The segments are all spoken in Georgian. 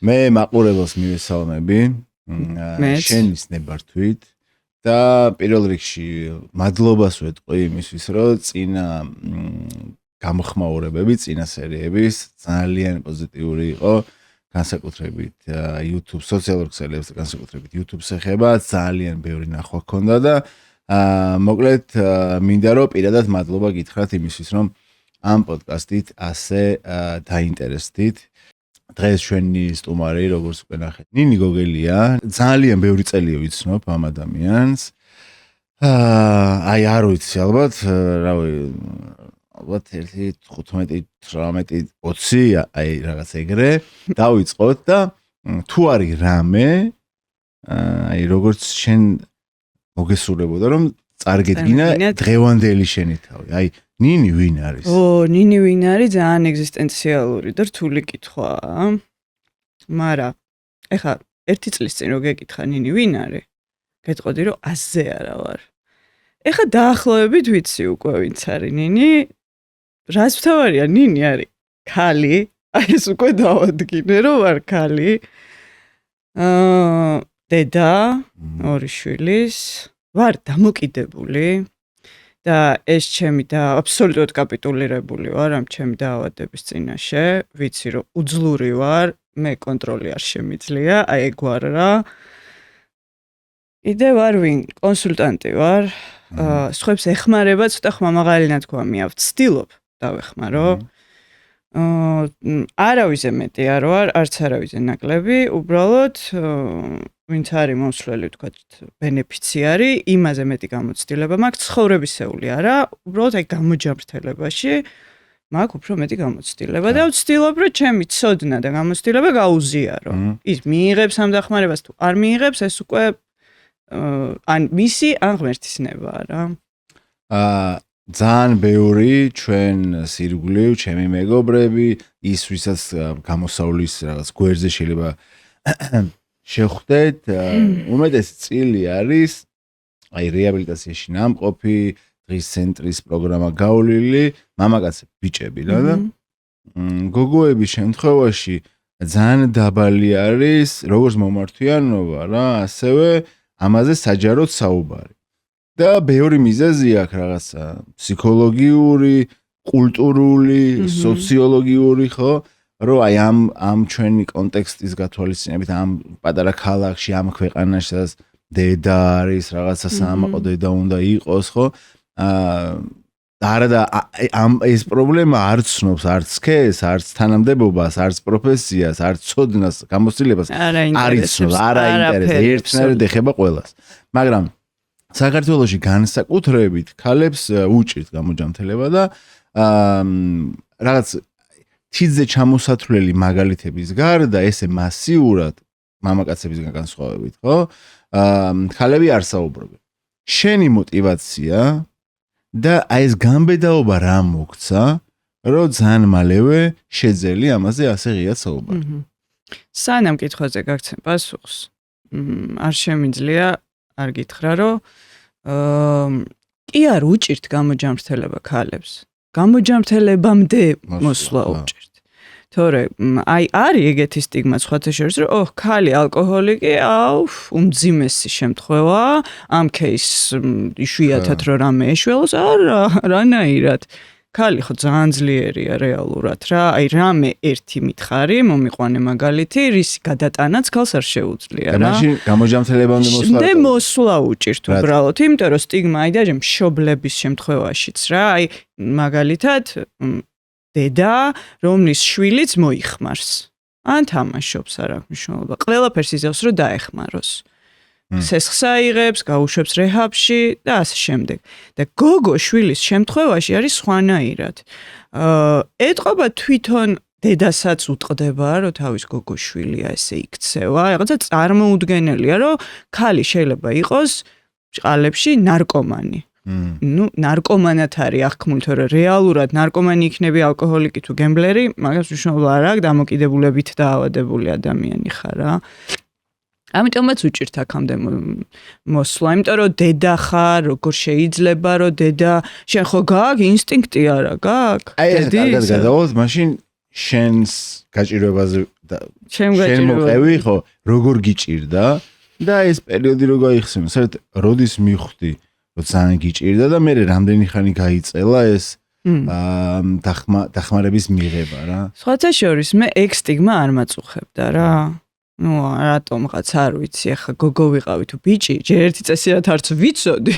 მე მაყურებელს მივესალმები. შენის ნებართვით და პირველ რიგში მადლობას ვეტყვი იმისთვის, რომ წინა გამოხმაურებები, წინა სერიების ძალიან პოზიტიური იყო, განსაკუთრებით YouTube სოციალურ ქსელებს, განსაკუთრებით YouTube-ს ეხება, ძალიან ბევრი ნახვა ჰქონდა და მოკლედ მინდა რომ პირადად მადლობა გითხრათ იმისთვის, რომ ამ პოდკასტით ასე დაინტერესდით. დღეს ჩვენი სტუმარი, როგორც უკვე ნახეთ, ნინი გოგელია, ძალიან ბევრი წელია ვიცნობ ამ ადამიანს. აი არ ვიცი, ალბათ, რავი, ალბათ 15-18-20 აი რაღაც ეგრე დავიწყოთ და თუ არის რამე აი როგორც შენ მოგესურვებოდა რომ წარგედგინა დღევანდელი შენი თავი. აი ნინი ვინ არის? ნინი ვინ არის? ძალიან ეგზისტენციალური და რთული კითხვაა. მაგრამ ეხა ერთი წლის წინ რო გეკითხა ნინი ვინ არის? გეტყოდი რომ აზე არა ვარ. ეხა დაახლოებით ვიცი უკვე ვინც არის ნინი. რას ვთავარია ნინი არის ქალი. აი ეს უკვე დავადგინე რომ ვარ ქალი. დედა, ორი შვილის, ვარ დამოკიდებული. და ეს ჩემი და აბსოლუტურად კაპიტულირებული ვარ ამ ჩემი დაავადების წინაშე, ვიცი რომ უძლური ვარ, მე კონტროლი არ შემიძლია, აი ეგ ვარ რა. იდე ვარ ვინ, კონსულტანტი ვარ, სხვებს ეხმარება, ცოტა ხმამაღალი ნათქვამი აქვს, ვცდილობ დავეხმარო. არავიზე მეტი არ ვარ, არც არავიზე ნაკლები, უბრალოდ ვინც არის მომსვლელი, ვთქვათ, ბენეფიციარი, იმაზე მეტი გამოცდილება მაქვს, ცხოვრებისეული არა, უბრალოდ აი გამოჯამრთელებაში მაქვს უფრო მეტი გამოცდილება და ვცდილობ, რომ ჩემი ცოდნა და გამოცდილება გაუზიარო. ის მიიღებს ამ დახმარებას თუ არ მიიღებს, ეს უკვე ან მისი, ან ღმერთის ნებაა რა. ძალიან ბევრი ჩვენ სირგვლივ, ჩემი მეგობრები, ის ვისაც გამოსავლის რაღაც გვერდზე შეიძლება შეხვდეთ, უმეტესი წილი არის აი რეაბილიტაციაში ნამყოფი, დღის ცენტრის პროგრამა გავლილი, მამაკაცები, ბიჭები რა და გოგოების შემთხვევაში ძალიან დაბალი არის როგორც მომართვიანობა რა, ასევე ამაზე საჯაროდ საუბარი. და ბევრი მიზეზი აქვს რაღაცა ფსიქოლოგიური, კულტურული, სოციოლოგიური, ხო? რომ აი ამ ჩვენი კონტექსტის გათვალისწინებით ამ პატარა ქალაქში, ამ ქვეყანაში, სადაც დედა არის, რაღაცა სამაყო დედა უნდა იყოს, ხო? არა და ეს პრობლემა არ ცნობს არც სქესს, არც თანამდებობას, არც პროფესიას, არც ცოდნას, გამოცდილებას, არ იცნობს, არ აინტერესებს, ერთნაირად ეხება ყველას. მაგრამ საქართველოში განსაკუთრებით ქალებს უჭირთ გამოჯამრთელება და რაღაც თიძე ჩამოსათვლელი მაგალითების გარდა ესე მასიურად მამაკაცებისგან განსხვავებით, ხო? ქალები არ საუბრობენ. შენი мотиваცია და აი ეს გამბედაობა რა მოგცა, რომ ძალიან მალევე შეძელი ამაზე ასე ღიად საუბარი. სანამ კითხვაზე გაგცემ პასუხს, არ შემიძლია არ გითხრა, რომ კი არ უჭირთ გამოჯამრთელება ქალებს. გამოჯამრთელებამდე მოსვლა უჭირთ. თორე აი არის ეგეთი სტიგმა სხვათა შორის, რომ ქალი ალკოჰოლიკი, უმძიმესი შემთხვევაა, ამ кейსს იშვიათად რომ რამე ეშველოს, რანაირად. ქალი ხო ძალიან ძლიერია რეალურად რა, აი რამე ერთი მითხარი, მომიყვანე მაგალითი, რის გადატანაც ქალს არ შეუძლია რა. და მაშინ გამოჯამრთელებამდე მოსვლა უჭირთ უბრალოდ, იმიტომ რომ სტიგმა აი და მშობლების შემთხვევაშიც რა, აი მაგალითად დედა, რომლის შვილიც მოიხმარს. ან თამაშობს, არ აქვს მნიშვნელობა. ყველაფერს იზავს რომ დაეხმაროს. სესხს აიღებს, გაუშვებს რეჰაბში და ასე შემდეგ. და გოგო შვილის შემთხვევაში არის სხვანაირად. ეტყობა თვითონ დედასაც უტყდება, რომ თავის გოგო შვილია ესე იქცევა. რაღაცა წარმოუდგენელია, რომ ქალი შეიძლება იყოს ჭყალებში ნარკომანი. ნარკომანად არის აღქმული, თორე რეალურად ნარკომანი იქნები ალკოჰოლიკი თუ გემბლერი, მაგას მნიშვნელობა არ აქვს, დამოკიდებულებით დაავადებული ადამიანი ხარ რა. ამიტომაც უჭირთ აქამდე მოსვლა, იმიტომ რომ დედა ხარ, როგორ შეიძლება რომ დედა, შენ ხო გაქვს ინსტინქტი არა, გაქვს? აი ეს კარგად გადავოთ, მაშინ შენს გაჭირვებაზე შენ მოყევი ხო როგორ გიჭირდა და ეს პერიოდი როგორ გაიხსნა საერთოდ როდის მივხვდი რომ ძალიან გიჭირდა და მე რამდენი ხანი გაიწელა ეს დახმარების მიღება რა სხვათა შორის მე ეგ სტიგმა არ მაწუხებდა რა ну რატომღაც არ ვიცი ახლა გოგო ვიყავი თუ ბიჭი ჯერ ერთი წესიათ არც ვიცოდი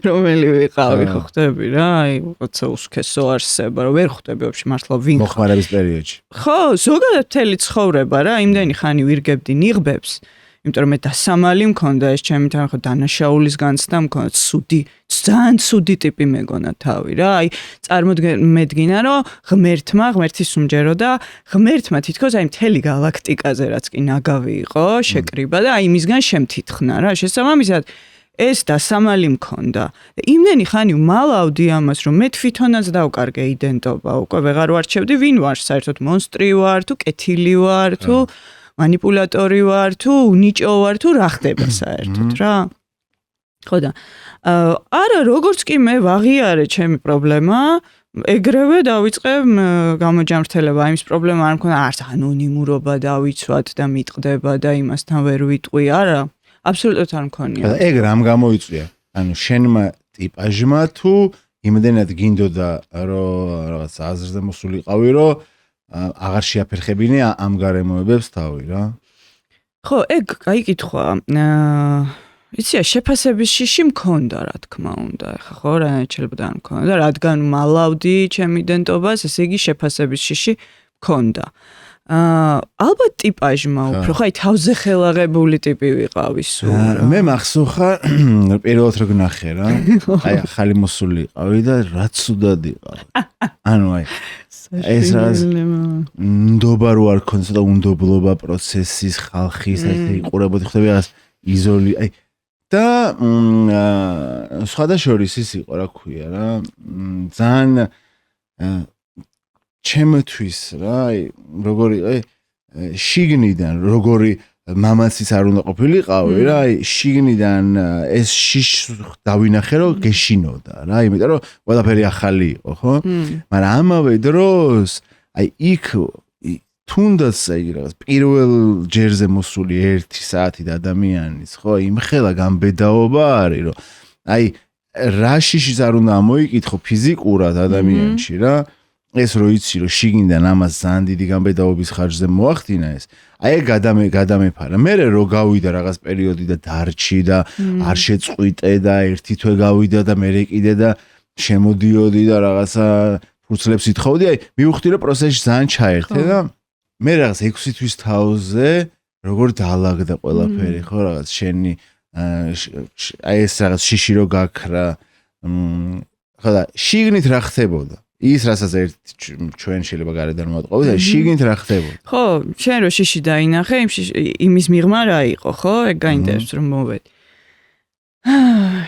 რომელი ვიყავი ხო ხვდები რა აი როცა უსქესო არსება რომ ვერ ხვდები ვაფშე მართლა ვინ მოხმარების პერიოდში ხო ზოგადად მთელი ცხოვრება რა იმდენი ხანი ვირგებდი ნიღბებს იმიტომ რომ მე დასამალი მქონდა ეს ჩემი თან ხო დანაშაულის განცდა მქონდა სუდი ძალიან სუდი ტიპი მეგონა თავი რა აი წარმოდგენა რომ ღმერთის უმჯერო და ღმერთმა თითქოს აი მთელი galaktikაზე რაც კი ნაგავი იყო შეკრიბა და აი მისგან შემთითხნა რა შესაბამისად ეს დასამალი მქონდა იმდენი ხანი ვალავდი ამას რომ მე თვითონაც დავკარგე იდენტობა უკვე ვეღარ ვარჩევდი ვინ ვარ საერთოდ მონსტრი ვარ თუ კეთილი ვარ თუ манипуляტორი ვარ თუ უნიჭო ვარ თუ რა ხდება საერთოდ რა ხო და არა როგორც კი მე ვაღიარე ჩემი პრობლემა ეგრევე დავიწყე გამოჯამრთელება იმის პრობლემა არ მქონდა არც ანონიმურობა დავიცვათ და მიტყდება და იმასთან ვერ ვიტყვი არა აბსოლუტურად არ მქონია ეგ რამ გამოიწვია ანუ შენმა ტიპაჟმა თუ იმდენად გინდოდა რომ რაღაც აზრზე მოსულიყავი რომ აღარ შეაფერხებინე ამ გარემოებებს თავი რა. ხო, ეგ კაი კითხვა. იცი, შეფასების შიში მქონდა, რა თქმა უნდა. ეხა ხო, რა შეიძლება არ მქონდა, რადგან ვალავდი ჩემ იდენტობას, ესე იგი შეფასების შიში მქონდა. ალბათ ტიპაჟმა უფრო, ხო, აი თავზე ხელაღებული ტიპი ვიყავი სულ. მე მახსოვხარ, პირველად რო გნახე რა. აი ახალი მოსული იყავი და რა ცუდად იყავი. ანუ აი ეს რაც ნდობა რო არ ქონდა და უნდობლობა პროცესის ხალხის ესე იყურებოდი ხდები რაღაც იზოლი აი და სხვადასხვა ის იყო რა ქვია რა ძალიან ჩემთვის რა აი როგორი აი შიგნიდან როგორი მამაცის არ უნდა ყოფილიყავი რა აი შიგნიდან ეს შიშ დავინახე რომ გეშინოდა რა იმიტომ რომ ყველაფერი ახალი იყო ხო მაგრამ ამავე დროს აი იქ თუნდაც აი რაღაც პირველ ჯერზე მოსული 1 საათი და ადამიანის ხო იმხელა გამბედაობა არის რომ აი რა შიშის არ უნდა მოიკითხო ფიზიკურად ადამიანში რა ეს რო იცი რომ შიგნიდან ამას ძალიან დიდი გამბედაობის ხარჯზე მოახდინა ეს აი გადამეფარა მე რო გავიდა რაღაც პერიოდი და დარჩი და არ შეწყვიტე და ერთი თვე გავიდა და მე კიდე და შემოდიოდი და რაღაცა ფურცლებს ითხოვდი აი მივხვდი რომ პროცესში ძალიან ჩაერთე და მე რაღაც 6 თვის თავზე როგორ დაალაგდა ყველაფერი ხო რაღაც შენი აი ეს რაღაც შიში რო გაქრა ხო და შიგნით რა ხდებოდა ის რასაც ჩვენ შეიძლება გარედან მოვატყოვოთ და შიგნით რა ხდებოდა ხო შენ რო შიში დაინახე იმის მიღმა რა იყო ხო ეგ გაინტერესებს რომ მოვედი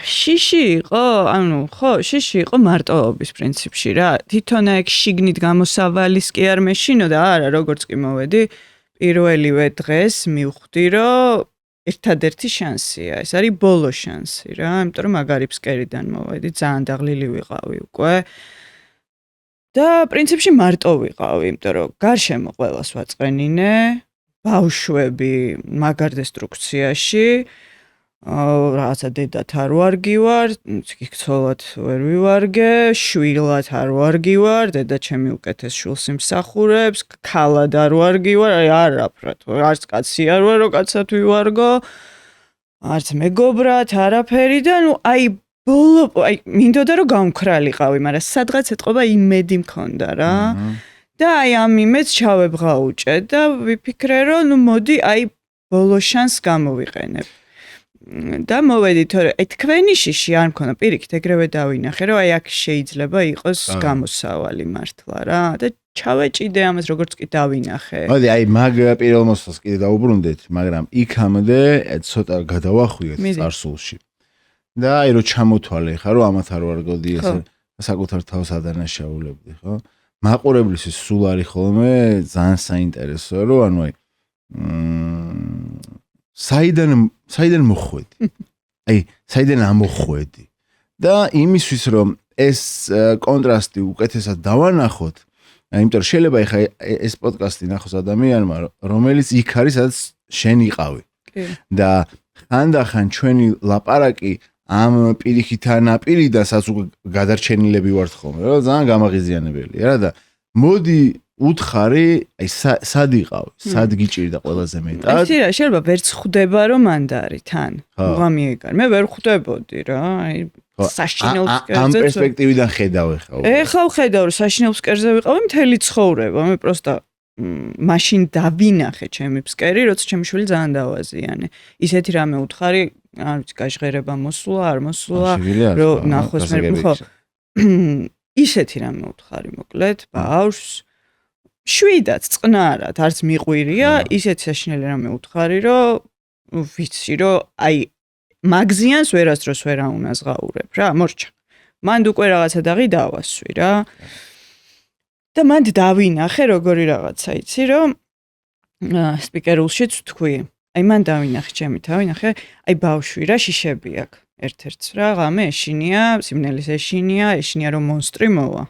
შიში იყო ანუ ხო შიში იყო მარტოობის პრინციპში რა თვითონ ეგ შიგნით გამოსავალის კი არ მეშინოდა არა როგორც კი მოვედი პირველივე დღეს მივხვდი რომ ერთადერთი შანსია ეს არის ბოლო შანსი რა იმიტომ რომ მაგარი ფსკერიდან მოვედი ძალიან დაღლილი ვიყავი უკვე და პრინციპში მარტო ვიყავი, იმიტომ რომ გარშემო ყველას ვაწყენინე, ბავშვები მაგარ დესტრუქციაში, რაღაცა დედათ არ ვარგივარ, ცოლად ვერ ვივარგე, შვილად არ ვარგივარ, დედა ჩემი უკეთეს შვილს იმსახურებს, ქალად არ ვარგივარ, აი არაფრად, არც კაცი არ ვარ, რომ კაცად ვივარგო, არც მეგობრად, არაფერი და ნუ აი ბოლო აი მინდოდა რომ გამქრალიყავი, მაგრამ სადღაც ეთყობა იმედი მქონდა რა. და აი ამ იმედს ჩავებღაუჭე და ვიფიქრე რომ ნუ მოდი აი ბოლო შანსს გამოვიყენებ. და მოვედი თორე აი თქვენი შიში არ მქონდა პირიქით ეგრევე დავინახე რომ აი აქ შეიძლება იყოს გამოსავალი მართლა რა და ჩავეჭიდე ამას როგორც კი დავინახე. მოდი აი მაგ პირველ მოსვლას კიდე დაუბრუნდეთ, მაგრამ იქამდე ცოტა გადავახვიეთ წარსულში. და აი რო ჩამოთვალე ხა რომ ამათ არ ვარგოდი ესე საკუთარ თავს ადანაშაულებდი ხო მაყურებლისთვის სულ არის ხოლმე ძალიან საინტერესოა რომ ანუ აი საიდან მოხვედი აი საიდან ამოხვედი და იმისთვის რომ ეს კონტრასტი უკეთესად დავანახოთ იმიტომ რომ შეიძლება ეხა ეს პოდკასტი ნახოს ადამიანმა, რომელიც იქ არის, სადაც შენ იყავი. და ხანდახან ჩვენი ლაპარაკი ამ პირიქით ანაპირიდან სადაც გადარჩენილები ვართ ხოლმე, რა ძალიან გამაღიზიანებელია რა და მოდი უთხარი, აი სად იყავი, სად გიჭირდა ყველაზე მეტად? იცი რა, შეიძლება ვერც ხვდება რომ მანდარი თან. მოგამიეგარ. მე ვერ ხვდებოდი რა, აი საშინელს კერძზე. ამ პერსპექტივიდან ხედავ ეხლა. ეხლა ვხედავ რომ საშინელს კერძზე ვიყავი მთელი ცხოვრება. მე პროსტა მაშინ დავინახე ჩემი ფსკერი, როცა ჩემი შვილი ძალიან დავაზიანე. ისეთი რამე უთხარი, არ ვიცი, გაჟღერება მოსულა, არ მოსულა, რომ ნახოს მე ხო. ისეთი რამე უთხარი მოკლედ, ბავშვს შვიდაც წყნარად, არც მიყვირია, ისეთი საშინელი რამე უთხარი, რომ ვიცი, რომ აი მაგზიანს ვერასდროს ვერ აუნაზღაურებ რა, მორჩა. მანდ უკვე რაღაცა დაღი დავასვი რა. და მანდ დავინახე როგორი რაღაცა იცი, რომ სპიკერულშიც ვთქვი. აი მან დავინახე ჩემი თავი, აი ბავშვი რა შიშები აქვს. ერთ-ერთს რა, ღამე ეშინია, სიმნელის ეშინია რომ მონსტრი მოვა.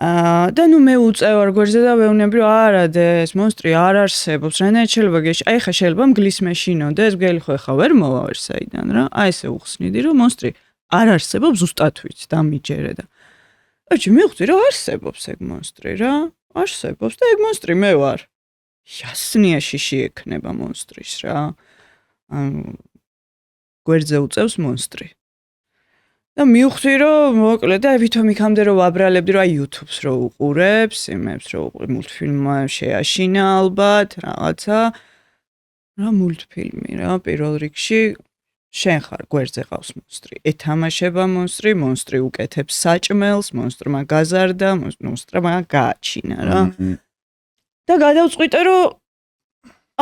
და ნუ მე უწევარ გვერდზე და ვეუბნები რომ არა და ეს მონსტრი არ არსებობს, რანაირად შეიძლება გეშ. აი ხა შეიძლება მგლის მეშინოდეს, მგელი ხო ხა ვერ მოვა ვერ საიდან რა. აი ესე უხსნიდი რომ მონსტრი არ არსებობს, ზუსტად ვიცი და მიჯერე და. ეჭი მივხვდი რომ არსებობს ეგ მონსტრი რა. არსებობს და ეგ მონსტრი მე ვარ. ясნია შიში ექნება მონსტრის რა. გვერდზე უწევს მონსტრი. და მივხვდი რომ მოკლედ და ვითომ იქამდე რომ ვაბრალებდი რომ აი YouTube-ს რო უყურებს, იმებს რო უყურებ, მულტფილმი შეაშინა ალბათ, რაღაცა. რა მულტფილმი რა, პირველ რიგში შენ ხარ გვერდზე ყავს მონსტრი. ეთამაშება მონსტრი უკეთებს საჭმელს, მონსტრმა გაზარდა, მონსტრმა გააჩინა რა. და გადავწყვიტე რომ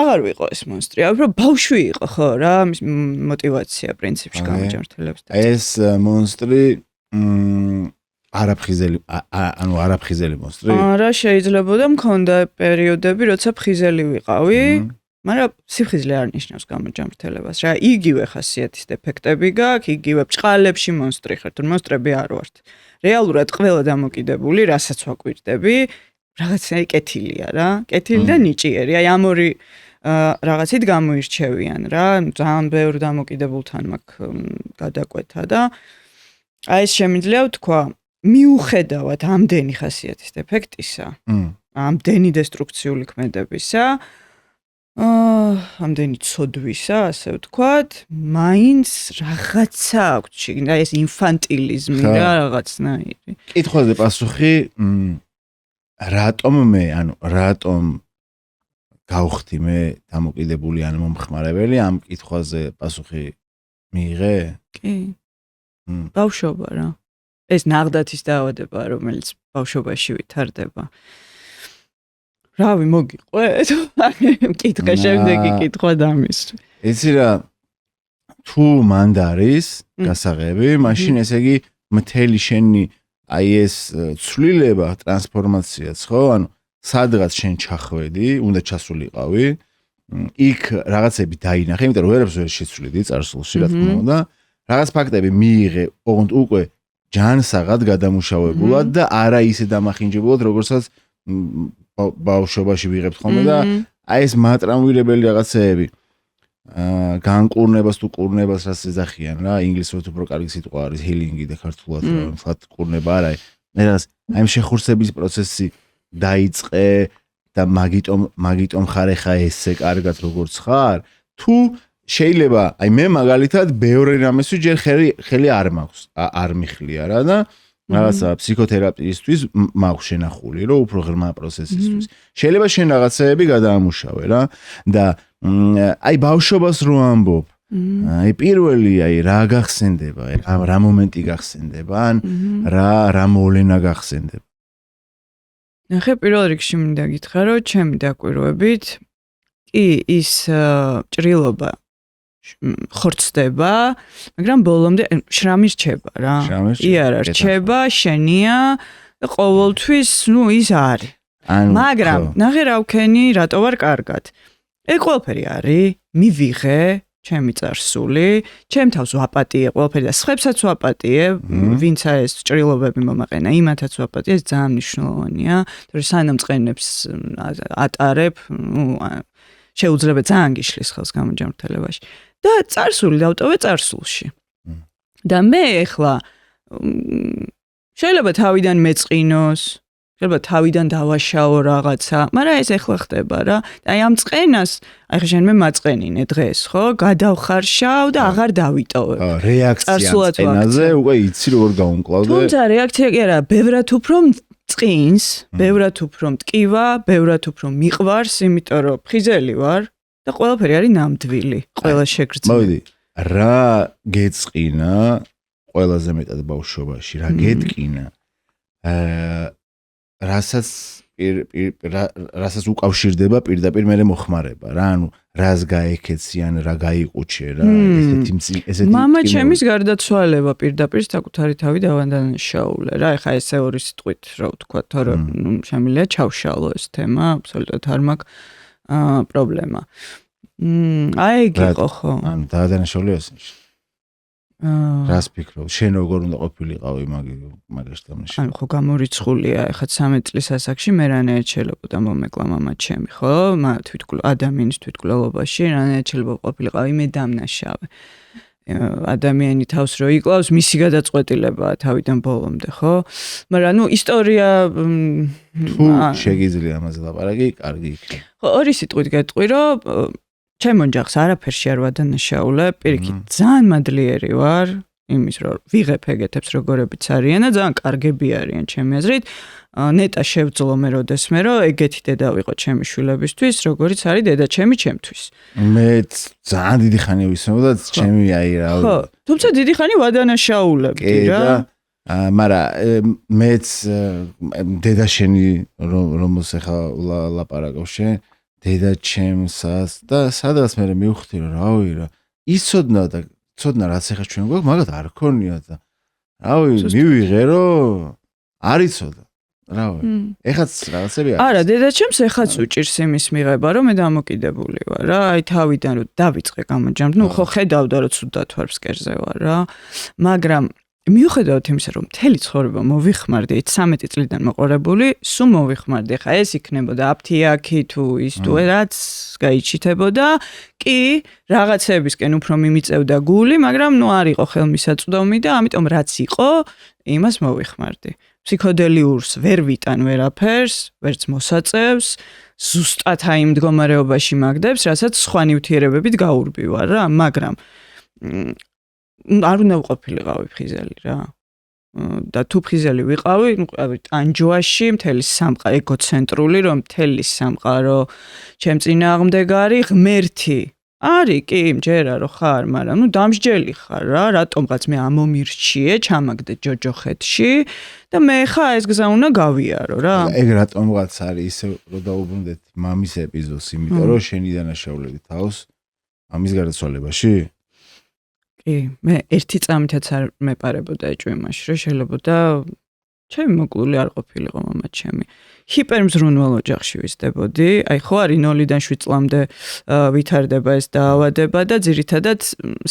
აღარ ვიყო ეს მონსტრი, უფრო ბავშვი იყო ხო რა, мотивация პრინციპში გამაჯართელებს და ეს მონსტრი არაფხიზელი მონსტრი? არა, შეიძლება და მქონდა პერიოდები, როცა ფხიზელი ვიყავი, მაგრამ სიფხიზლე არ ნიშნავს გამაჯართელებას რა. იგივე ხასიათის დეფექტები გაქვს, იგივე ბჭყალებში მონსტრი ხარ, თუ მონსტრები არ ვართ. რეალურად ყველა დამოკიდებული, რასაც ვაკვირდები, რაღაცა კეთილია რა, კეთილი და ნიჭიერი. აი ამ ორი რაღაცით გამოირჩევიან რა, ძალიან ბევრ დამოკიდებულთან მაქვს გადაკვეთა და აი ეს შემიძლია ვთქვა, მიუხედავად ამდენი ხასიათის დეფექტისა, ამდენი დესტრუქციული ქმედებისა, ამდენი ცოდვისა, ასე ვთქვათ, მაინც რაღაცა აქვს შიგნით, ეს ინფანტილიზმი რა რაღაცნაირი. კითხვაზე პასუხი რატომ გავხდი მე დამოკიდებული ან მომხმარებელი, ამ კითხვაზე პასუხი მიიღე? კი. ბავშვობა რა. ეს ნაღდათის დაავადება, რომელიც ბავშვობაში ვითარდება. რავი, მოგიყვეთ? კითხე შემდეგი კითხვა დამისვი. იცი რა, თუ მანდ არის გასაღები, მაშინ ესე იგი მთელი შენი აი ეს ცვლილება, ტრანსფორმაციაც, ხო? ანუ სადღაც შენ ჩახვედი, უნდა ჩასულიყავი, იქ რაღაცები დაინახე, იმიტომ რომ ვერაფერს ვერ შეცვლიდი წარსულში, რა თქმა უნდა. რაღაც ფაქტები მიიღე, ოღონდ უკვე ჯანსაღად გადამუშავებულად და არა ისე დამახინჯებულად, როგორცაც ბავშვობაში ვიღებთ ხოლმე და აი ეს მატრამვირებელი რაღაცეები განკურნებას თუ კურნებას რაც ეძახიან რა, ინგლისურად უფრო კარგი სიტყვა არის ჰილინგი და ქართულად რა, ვთქვათ კურნება არა. მე რაღაც აი შეხურსების პროცესი დაიწყე და მაგიტომ ხარ ხა ესე კარგად როგორც ხარ, თუ შეიძლება აი მე მაგალითად ბევრი რამეს ვიჯერ ხელი არ მაქვს, არ მიხლია რა და რაღაცა ფსიქოთერაპიისთვის მაქვს შენახული, რომ უფრო ღრმა პროცესისთვის. შეიძლება შენ რაღაცეები გადაამუშავე რა და აი ბავშვობას რო ამბობ, აი პირველი აი რა გახსენდება, რა მომენტი გახსენდება, ან რა მოვლენა გახსენდება. ნახე პირველ რიგში მინდა გითხრა, რომ ჩემი დაკვირვებით კი ის ჭრილობა ხორცდება, მაგრამ ბოლომდე შრამი რჩება რა. კი არა, რჩება, შენია და ყოველთვის, ნუ ის არის. მაგრამ ნახე რა ვქენი, რატო ვარ კარგად. ეგ ყველაფერი არის, მივიღე, ჩემი წარსული, ჩემ თავს ვაპატიე ყველაფერი და სხვებსაც ვაპატიე, ვინც ეს ჭრილობები მომაყენა, იმათაც ვაპატიე, ეს ძალიან მნიშვნელოვანია, თორე სანამ წყენებს ატარებ, შეუძლება ძალიან გიშლის ხელს გამოჯანმრთელებაში. და წარსული დავტოვე წარსულში. და მე ეხლა შეიძლება თავიდან მეწყინოს, შეიძლება თავიდან დავაშაო რაღაცა, მაგრამ ეს ეხლა ხდება რა. და აი ამ წყენას, აი ხა შენ მე მაწყენინე დღეს, ხო? გადავხარშავ და აღარ დავიტოვებ. რეაქცია წყენაზე უკვე იცი როგორ გაუმკლავდე. თუმცა რეაქცია კი არა, ბევრად უფრო წყინს, ბევრად უფრო მტკივა, ბევრად უფრო მიყვარს, იმიტომ რომ ფხიზელი ვარ და ყველაფერი არის ნამდვილი, ყველა შეგრძნე. მოვიდი, რა გეწყინა ყველაზე მეტად ბავშვობაში, რა გეტკინა. რასაც უკავშირდება პირდაპირ მე მოხმარება რა, ანუ რას გაეკეციან, რა გაიყუჩე რა, ესეთი მამა ჩემის გარდაცვალება პირდაპირ საკუთარი თავი დავანდანაშაულე რა, ეხა ესე ორი სიტყვით რა ვთქვა, თორემ შემიძლია ჩავშალო ეს თემა, აბსოლუტურად არ მაქვს პრობლემა. აი იყო ხო? ანუ დაადანაშაულე ეს. რას ფიქრობ? შენ როგორ უნდა ყოფილიყავი მაგაში თამაში? ანუ ხო გამორიცხულია, ეხლა 13 წლის ასაკში მე რანაირად შეიძლება მომეკლა მამა ჩემი, ხო? ადამიანის თვითმკვლელობაში რანაირად შეიძლება ყოფილიყავი მე დამნაშავე. ადამიანი თავს რო იკლავს, მისი გადაწყვეტილებაა თავიდან ბოლომდე, ხო? მაგრამ ნუ ისტორია თუ შეგიძლია ამაზე ლაპარაკი, კარგი იქნება. ხო, ორი სიტყვით გეტყვი, რომ ჩემ ოჯახს არაფერში არ ვადანაშაულე, პირიქით ძალიან მადლიერი ვარ, იმის რომ ვიღებ ეგეთებს როგორებიც არიან და ძალიან კარგები არიან ჩემი აზრით. ნეტა შევძლო მე როდესმე რომ ეგეთი დედა ვიყო ჩემი შვილებისთვის, როგორც არის დედა ჩემთვის. მე ძალიან დიდი ხანი ვისმენდა ჩემი აი რა. ხო, თუმცა დიდი ხანი ვადანაშაულებდი რა. მაგრამ მეც დედა შენი რომელს ახლა ლაპარაკობ შენ დედა ჩემსას და სადღაც მე მივხვდი რომ რავი რა იცოდნა და ცოდნა რაც ახლა ჩვენ გვაქვს მაგათ არ ქონია და რავი მივიღე რომ არ იცოდა რავი ეხაც რაღაცები არის არა დედა ჩემს ეხაც უჭირს იმის მიღება რომ მე დამოკიდებული ვარ რა აი თავიდან რომ დავიწყე გამოჯამრ ნუ ხო ხედავდა რომ ცუდად ვარ ფსკერზე ვარ რა მაგრამ მიუხედავად იმისა რომ მთელი ცხოვრება მოვიხმარდი 13 წლიდან მოყოლებული სულ მოვიხმარდი ხა ეს იქნებოდა აფთიაქი თუ ის თუ რაც გაიჩითებოდა კი რაღაცებისკენ უფრო მიმიწევდა გული მაგრამ ნუ არ იყო ხელმისაწვდომი და ამიტომ რაც იყო იმას მოვიხმარდი ფსიქოდელიურს ვერ ვიტან ვერაფერს ვერც მოსაწევს ზუსტად აი იმ მდგომარეობაში მაგდებს რასაც სხვა ნივთიერებებით გაურბივარ რა მაგრამ არ უნდა ვყოფილიყავი ფხიზელი რა და თუ ფხიზელი ვიყავი ნუ ტანჯვაში მთელი სამყარო ეგოცენტრული რომ მთელი სამყარო ჩემ წინააღმდეგ არის ღმერთი არის კი მჯერა რომ ხარ მაგრამ ნუ დამსჯელი ხარ რა რატომღაც მე ამომირჩიე ჩამაგდე ჯოჯოხეთში და მე ხა ეს გზა უნდა გავიარო რა ეგ რატომღაც არის ისე რომ დაუბრუნდეთ მამის ეპიზოდს იმიტომ რომ შენი დანაშაულები თავს ამის გარდაცვალებაში კი, მე ერთი წამითაც არ მეპარებოდა ეჭვმაში, რომ შეიძლება ჩემი მოკლული არ ყოფილიყო მამა ჩემი. ჰიპერმზრუნვალ ოჯახში ვიზრდებოდი, აი ხო არის 0-დან 7 წლამდე ვითარდება ეს დაავადება და ძირითადად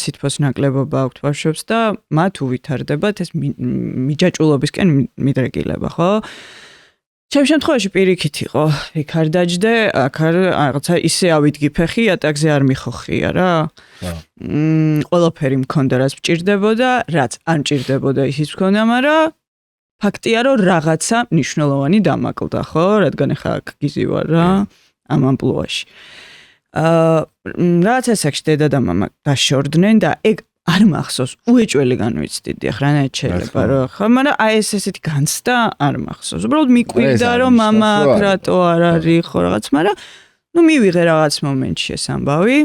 სითბოს ნაკლებობა აქვთ ბავშვებს და მათ უვითარდებათ ეს მიჯაჭულობისკენ მიდრეკილება, ხო? ჩემ შემთხვევაში პირიქით იყო, იქ არ დაჯდე, აქ რაღაცა ისე ავიდგი ფეხი, ატაკზე არ მიხოხია რა. ყველაფერი მქონდა, რაც მჭირდებოდა, რაც არ მჭირდებოდა, ისიც მქონდა, მაგრამ ფაქტია, რომ რაღაცა მნიშვნელოვანი დამაკლდა, ხო? რადგან ახლა აქ გიზი ვარ რა, ამ ამპლუაში. რაღაც ასაკში დედა და მამა დაშორდნენ და ეგ არ მახსოვს, უეჭველი განვიცდიდი, ახლა რანაირად შეიძლება რომ ხო, მაგრამ აი ეს ესეთი განცდა არ მახსოვს. უბრალოდ მიკვირდა რომ მამა აქ რატო არ არის ხო რაღაც, მაგრამ ნუ მივიღე რაღაც მომენტში ეს ამბავი.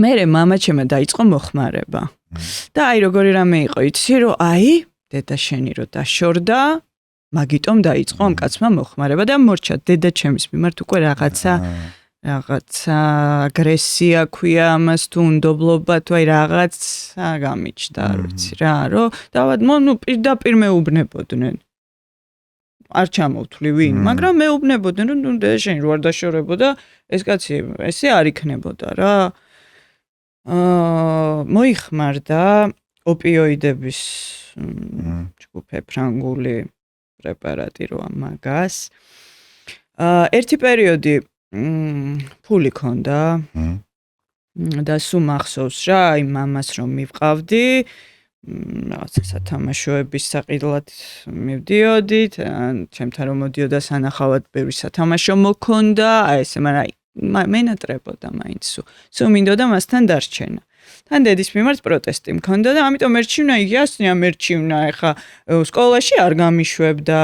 მერე მამა ჩემმა დაიწყო მოხმარება. და აი როგორი რამე იყო, იცი რომ აი დედა შენი რო დაშორდა, მაგიტომ დაიწყო ამ კაცმა მოხმარება და მორჩა დედა ჩემის მიმართ უკვე რაღაცა აგრესია ქვია ამას თუ უნდობლობა თუ აი რაღაცა გამიჩნდა არ ვიცი რა რომ დავადმო ნუ პირდაპირ მეუბნებოდნენ არ ჩამოვთვლი ვინ მაგრამ მეუბნებოდნენ რომ ნუ დედა შენ რო არ დაშორებოდა ეს კაცი ესე არ იქნებოდა რა მოიხმარდა ოპიოიდების ჯგუფი ფრანგული პრეპარატი რო ამაგას. ერთი პერიოდი ფული ქონდა და სულ მახსოვს რა, აი მამას რომ მივყავდი, რაღაცა სათამაშოების საყიდლად მივდიოდით, ჩემთან რომ მოდიოდა სანახავად ბევრი სათამაშო მოქონდა, აი ესე, მაგრამ მენატრებოდა მაინც სულ მინდოდა მასთან დარჩენა. თან დედის მიმართ პროტესტი მქონდა და ამიტომ ერჩივნა, იგი ასნია მერჩივნა, ეხა სკოლაში არ გამიშვებდა.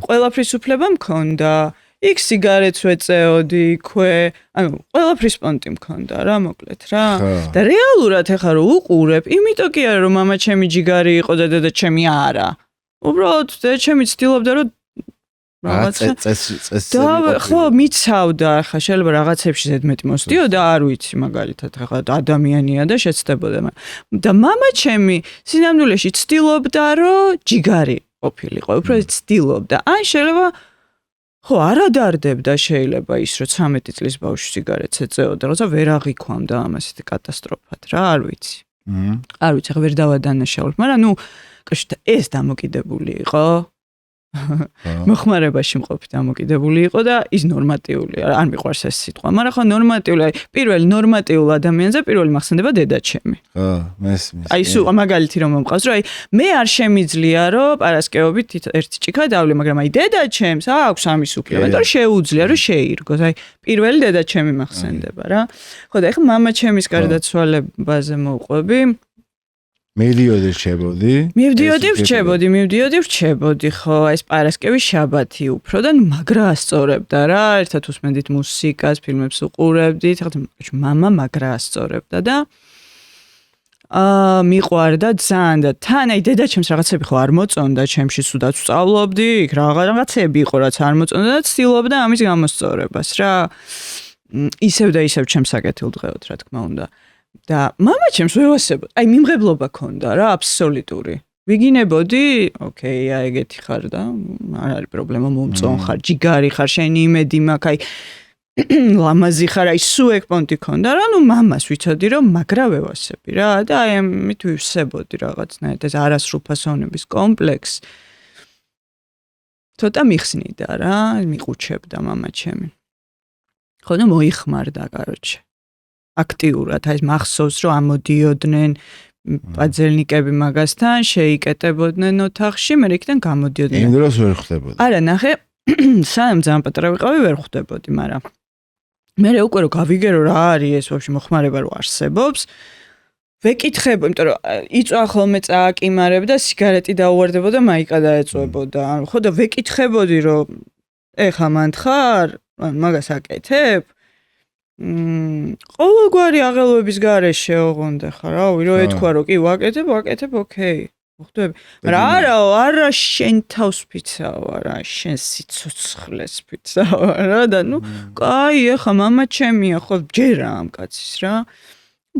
ყველაფრის უფლება მქონდა. იქ სიგარეტს ვეწეოდი, იქვე, ანუ ყველაფრის პონტი მქონდა რა, მოკლედ რა. და რეალურად ეხა რომ უყურებ, იმიტომ კი არა რომ მამა ჩემი ჯიგარი იყო და დედა ჩემი არა. უბრალოდ დედა ჩემი ცდილობდა რომ რაღაცა ხო მიცავდა, ხა შეიძლება რაღაცებში ზედმეტი მოსდიოდა, არ ვიცი მაგალითად, ხა ადამიანია და შეცდებოდა. და მამა ჩემი სინამდვილეში ცდილობდა რომ ჯიგარი ყოფილიყო, უბრალოდ ცდილობდა. ან შეიძლება ხო არა დარდებდა შეიძლება ის რომ 13 წლის ბავშვი სიგარეტს ეწეოდა, როცა ვერ აღიქვამდა ამას ისეთი კატასტროფად რა, არ ვიცი. არ ვიცი, ხა ვერ დავადანაშაულებ, მაგრამ ნუ ეს დამოკიდებული იყო. მოხმარებაში მყოფი დამოკიდებული იყო და ის ნორმატიული არ მიყვარს ეს სიტყვა, მაგრამ ხო ნორმატიული, აი პირველი ნორმატიულ ადამიანზე პირველი მახსენდება დედაჩემი. ხო, მესმის. აი სულ მაგალითი რომ მომყავს, რომ აი მე არ შემიძლია რომ პარასკევობით ერთი ჭიქა დავლე, მაგრამ აი დედაჩემს აქვს ამის უფლება, იმიტომ რომ შეუძლია რომ შეირგოს. აი პირველი დედაჩემი მახსენდება რა. ხო და ეხლა მამაჩემის გარდაცვალებაზე მოვყვები. მივდიოდი რჩებოდი? მივდიოდი რჩებოდი, ხო, ეს პარასკევის შაბათი უფრო და მაგრა ასწორებდა რა, ერთად უსმენდით მუსიკას, ფილმებს უყურებდით, მამა მაგრა ასწორებდა და მიყვარდა ძალიან და თან აი დედაჩემს რაღაცები ხო არ მოწონდა, ჩემში სუდაც ვსწავლობდი, იქ რაღაცები იყო რაც არ მოწონდა და ცდილობდა ამის გამოსწორებას რა. ისევ და ისევ ჩემს საკეთილდღეოდ რა თქმა უნდა. და მამა ჩემს ვევასებოდა. აი მიმღებლობა ქონდა რა, აბსოლუტური. ვიგინებოდი, ოკეი, აი ეგეთი ხარ და არ არის პრობლემა, მომწონ ხარ, ჯიგარი ხარ, შენი იმედი მაქვს, აი ლამაზი ხარ, აი სულ ეგ პონტი ქონდა რა, ნუ მამას ვიცოდი რომ მაგრა ვევასები რა და აი ამით ვივსებოდი რაღაცნაირად ეს არასრულფასოვნების კომპლექს. ცოტა მიხსნიდა რა, მიყუჩებდა მამა ჩემი. ხო და მოიხმარდა, კაროჩე. აქტიურად, აი მახსოვს რომ ამოდიოდნენ პაძელნიკები მაგასთან, შეიკეტებოდნენ ოთახში, მე იქიდან გამოდიოდნენ. იმ დროს ვერ ხვდებოდი. არა, ნახე, სანამ ძალიან პატარა ვიყავი, ვერ ხვდებოდი, მაგრამ მე უკვე რომ გავიგერო რა არის ეს ვაფშე მოხმარება რო არსებობს, ვეკითხებო, იმიტომ რომ იწვა ხოლმე წააკიმარებდა, სიგარეტი დაუვარდებოდა, მაიკა დაეწვებოდა. ხო და ვეკითხებოდი რომ ეხა მანდ ხარ, მაგას აკეთებ? ყოველგვარი აღელვების გარეშე ოღონდ ხარ, რავი, რომ ეთქვა რომ კი ვაკეთებ, ოკეი. ხვდები? მაგრამ არა შენ თავს ფიცავ, არა შენ სიცოცხლეს ფიცავ, რა და ნუ, კაი, ეხა მამა ჩემია, ხო ჯერა ამ კაცის რა.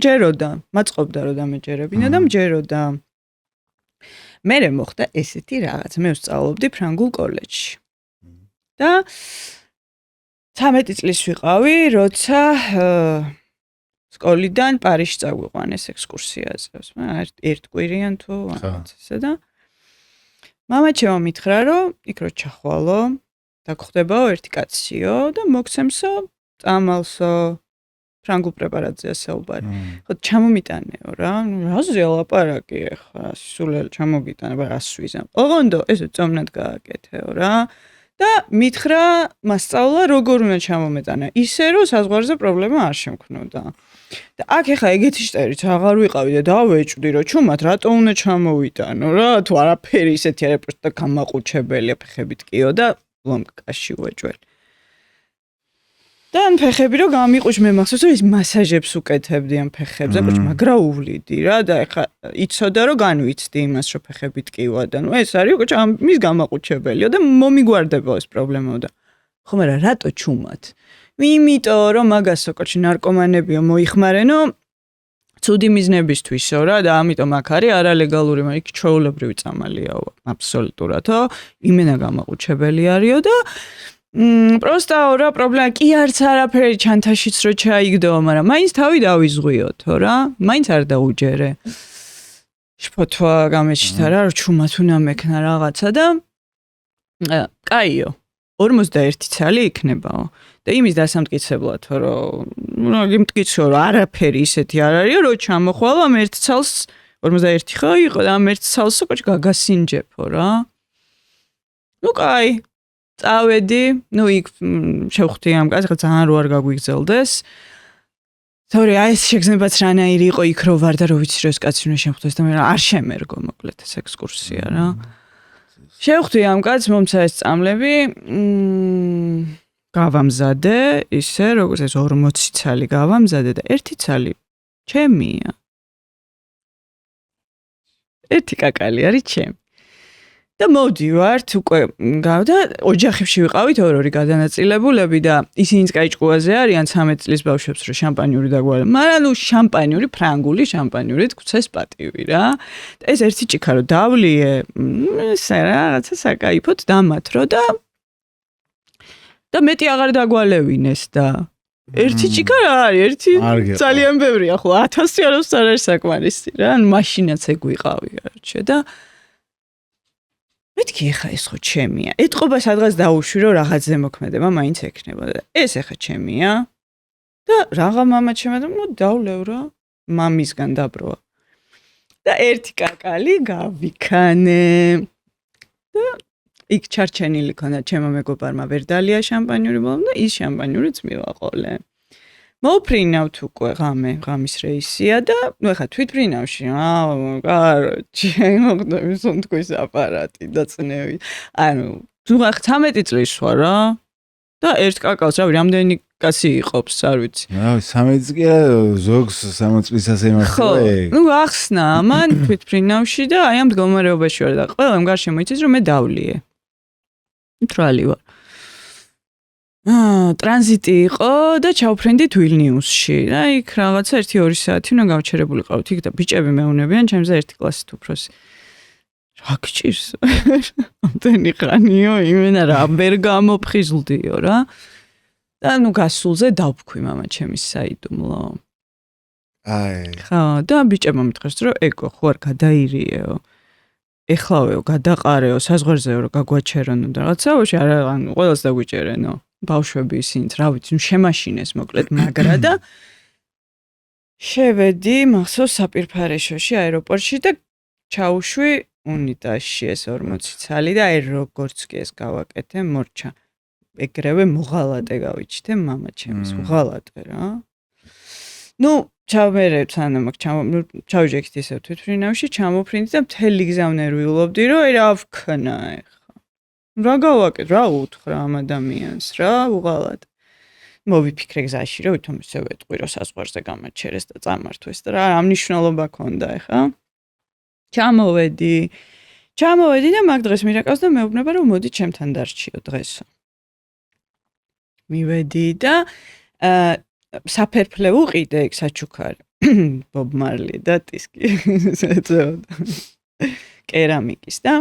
ჯეროდა, მაწყობდა რომ დამეჯერებინა და მჯეროდა. მერე მოხდა ესეთი რაღაც, მე ვსწავლობდი ფრანგულ კოლეჯში. და 13 წლის ვიყავი, როცა სკოლიდან პარიზში წაგვიყვანეს ექსკურსიაზე. ერთ კვირიან თუ რაღაც ესე და მამა ჩემო მითხრა, რომ იქ რო ჩახვალო და გხვდებაო ერთი კაციო და მოგცემსო წამალსო ფრანგულ პრეპარატზე საუბარი. ხო ჩამომიტანეო რა, რაზე ლაპარაკი ახლა, სულ ჩამოგიტანე, რას ვიზამ. ოღონდ ესე წომნად გააკეთეო რა. და მითხრა, მასწავლა როგორ უნდა ჩამომეტანა. ისე რომ საზღვარზე პრობლემა არ შემქნოდა. და აქ ეხა ეგეთი შტერიც აღარ ვიყავი და დავეჭვდი რომ ჩუმად რატო უნდა ჩამოვიტანო რა, თუ არაფერი ისეთი არის პროსტა გამაყუჩებელია ფეხებით კიო და ლომკაში ვეჭველი. და ან ფეხები რომ გამიყუჩ მე მახსოვს რომ ის მასაჟებს უკეთებდი ამ ფეხებზე, მაგრა უვლიდი რა და ეხა იცოდა რომ განვიცდი იმას რომ ფეხებით კივა და ნუ ეს არის უკვე მის გამაყუჩებელია და მომიგვარდება ეს პრობლემა და ხო მაგრამ რატო ჩუმად? იმიტომ რომ მაგასო კოჩი ნარკომანებიო მოიხმარენო ცუდი მიზნებისთვისო რა და ამიტომ აქ არის არალეგალური, მაგრამ იქ ჩვეულებრივი წამალიაო აბსოლუტურადო იმენა გამაყუჩებელი არისო და პროსტა რა პრობლემა კი არც არაფერი ჩანთაშიც რო ჩაიგდო, მაგრამ მაინც თავი დავიზღვიოთო რა, მაინც არ დაუჯერე. შფოთვა გამეჩნდა რა, რომ ჩუმად უნდა მექნა რაღაცა და კაიო. 41 ცალი იქნებაო. და იმის დასამტკიცებლად, რომ რა გიმტკიცო, რომ არაფერი ისეთი არ არის, რომ ჩამოხვალ ამ ერთ ცალს 41 ხო იყო და ამ ერთ ცალსო კოჩ გაგასინჯეფო რა. ნუ კაი. წავედი, ნუ იქ შევხვდი ამ კაცს, ძალიან რო არ გაგვიგზელდეს. თორე აი ეს შეგრძნებაც რანაირი იყო იქ რო ვარ და რო ვიცი რომ ეს კაცი უნდა შემხვდეს და მე არ შემერგო მოკლედ ეს ექსკურსია რა. შევხვდი ამ კაცს, მომცა ეს წამლები, გავამზადე, ისე როგორც ეს 40 ცალი გავამზადე და ერთი ცალი ჩემია. ერთი კაკალი არის ჩემი. და მოვდივართ უკვე გავდა ოჯახებში ვიყავით ორ-ორი გადანაწილებულები და ისინიც კაიჭკუაზე არიან 13 წლის ბავშვებს რომ შამპანიური დაგვარება. მაგრამ ნუ შამპანიური, ფრანგული შამპანიურით გვცეს პატივი რა. და ეს ერთი ჭიქა რომ დავლიე, ესე რაღაცა საკაიფოდ დამათრო და მეტი აღარ დაგვალევინეს და ერთი ჭიქა რა არის, ერთი ძალიან ბევრია ხო 1000 აროს არ არის საკმარისი რა. ანუ მაშინაც ეგ ვიყავი არჩე და მეთქი ეხა ეს ხო ჩემია. ეთყობა სადღაც დაუშვი რომ რაღაცზე მოქმედება მაინც ექნება და ეს ეხა ჩემია. და რაღა მამა ჩემა და დავლევ რა. მამისგან დაბროა. და ერთი კაკალი გავიქანე. და იქ ჩარჩენილი ქონდა ჩემო მეგობარმა ვერ დალია შამპანიური ბოლო და ის შამპანიურიც მივაყოლე. მოვფრინავთ უკვე ღამის რეისია და ნუ ეხა თვითფრინავში კაროჩი მოხდა სუნთქვის აპარატი და წნევი. ანუ თუ 13 წლის ვარ რა და ერთ კაკალს რავი რამდენი კაცი იყოფს არ ვიცი. რავი 13 კი ზოგს 60 წლისას ემართება ეგ. ნუ ახსნა ამან თვითფრინავში და აი ამ მდგომარეობაში ვარ და ყველამ გარშემო იცის რომ მე დავლიე. ნეიტრალი ვარ. ტრანზიტი იყო და ჩავფრენდით ვილნიუსში. და იქ რაღაცა 1-2 საათი უნდა გავჩერებულიყავით იქ და ბიჭები მეუნებიან ჩემზე ერთი კლასით უფროსი. რა გჭირს? ამდენი ხანიო, იმენა რა ვერ გამოფხიზლდიო რა. და ნუ გასულზე დავფქვი მამა ჩემის საიდუმლო. აი. ხო, და ბიჭებმა მითხრეს რომ ეგო ხო არ გადაირიეო. ეხლავეო, გადაყარეო, საზღვარზეო რომ გაგვაჩერონო და რაღაცა, ვაში არა, ანუ ყველას დაგვიჭერენო. ბავშვები ისინიც, რა ვიცი, ნუ შემაშინეს მოკლედ მაგრა და შევედი მახსოვს საპირფარეშოში აეროპორტში და ჩაუშვი უნიტაზში ეს 40 ცალი და აი როგორც კი ეს გავაკეთე, მორჩა. ეგრევე მოღალატე გავიჩნდე მამა ჩემის, მოღალატე რა. ნუ ჩავმერე სანამ ჩავიჯექით ისე თვითფრინავში, ჩამოფრინდი და მთელი გზა ნერვიულობდი, რომ აი რა ვქნა ეხა. რა გავაკეთე, რა უთხრა ამ ადამიანს, რა უღალატე. მოვიფიქრე გზაში, რომ ვითომ ისე ვეტყვი, რომ საზღვარზე გამაჩერეს და წამართვეს და რა მნიშვნელობა ქონდა ეხა. ჩამოვედი და მაგ დღეს მირაკავს და მეუბნება, რომ მოდი ჩემთან დარჩიო დღესო. მივედი და საფერფლე უყიდე იქ საჩუქარი. ბობ მარლი და დისკი ეწეოდა. კერამიკის და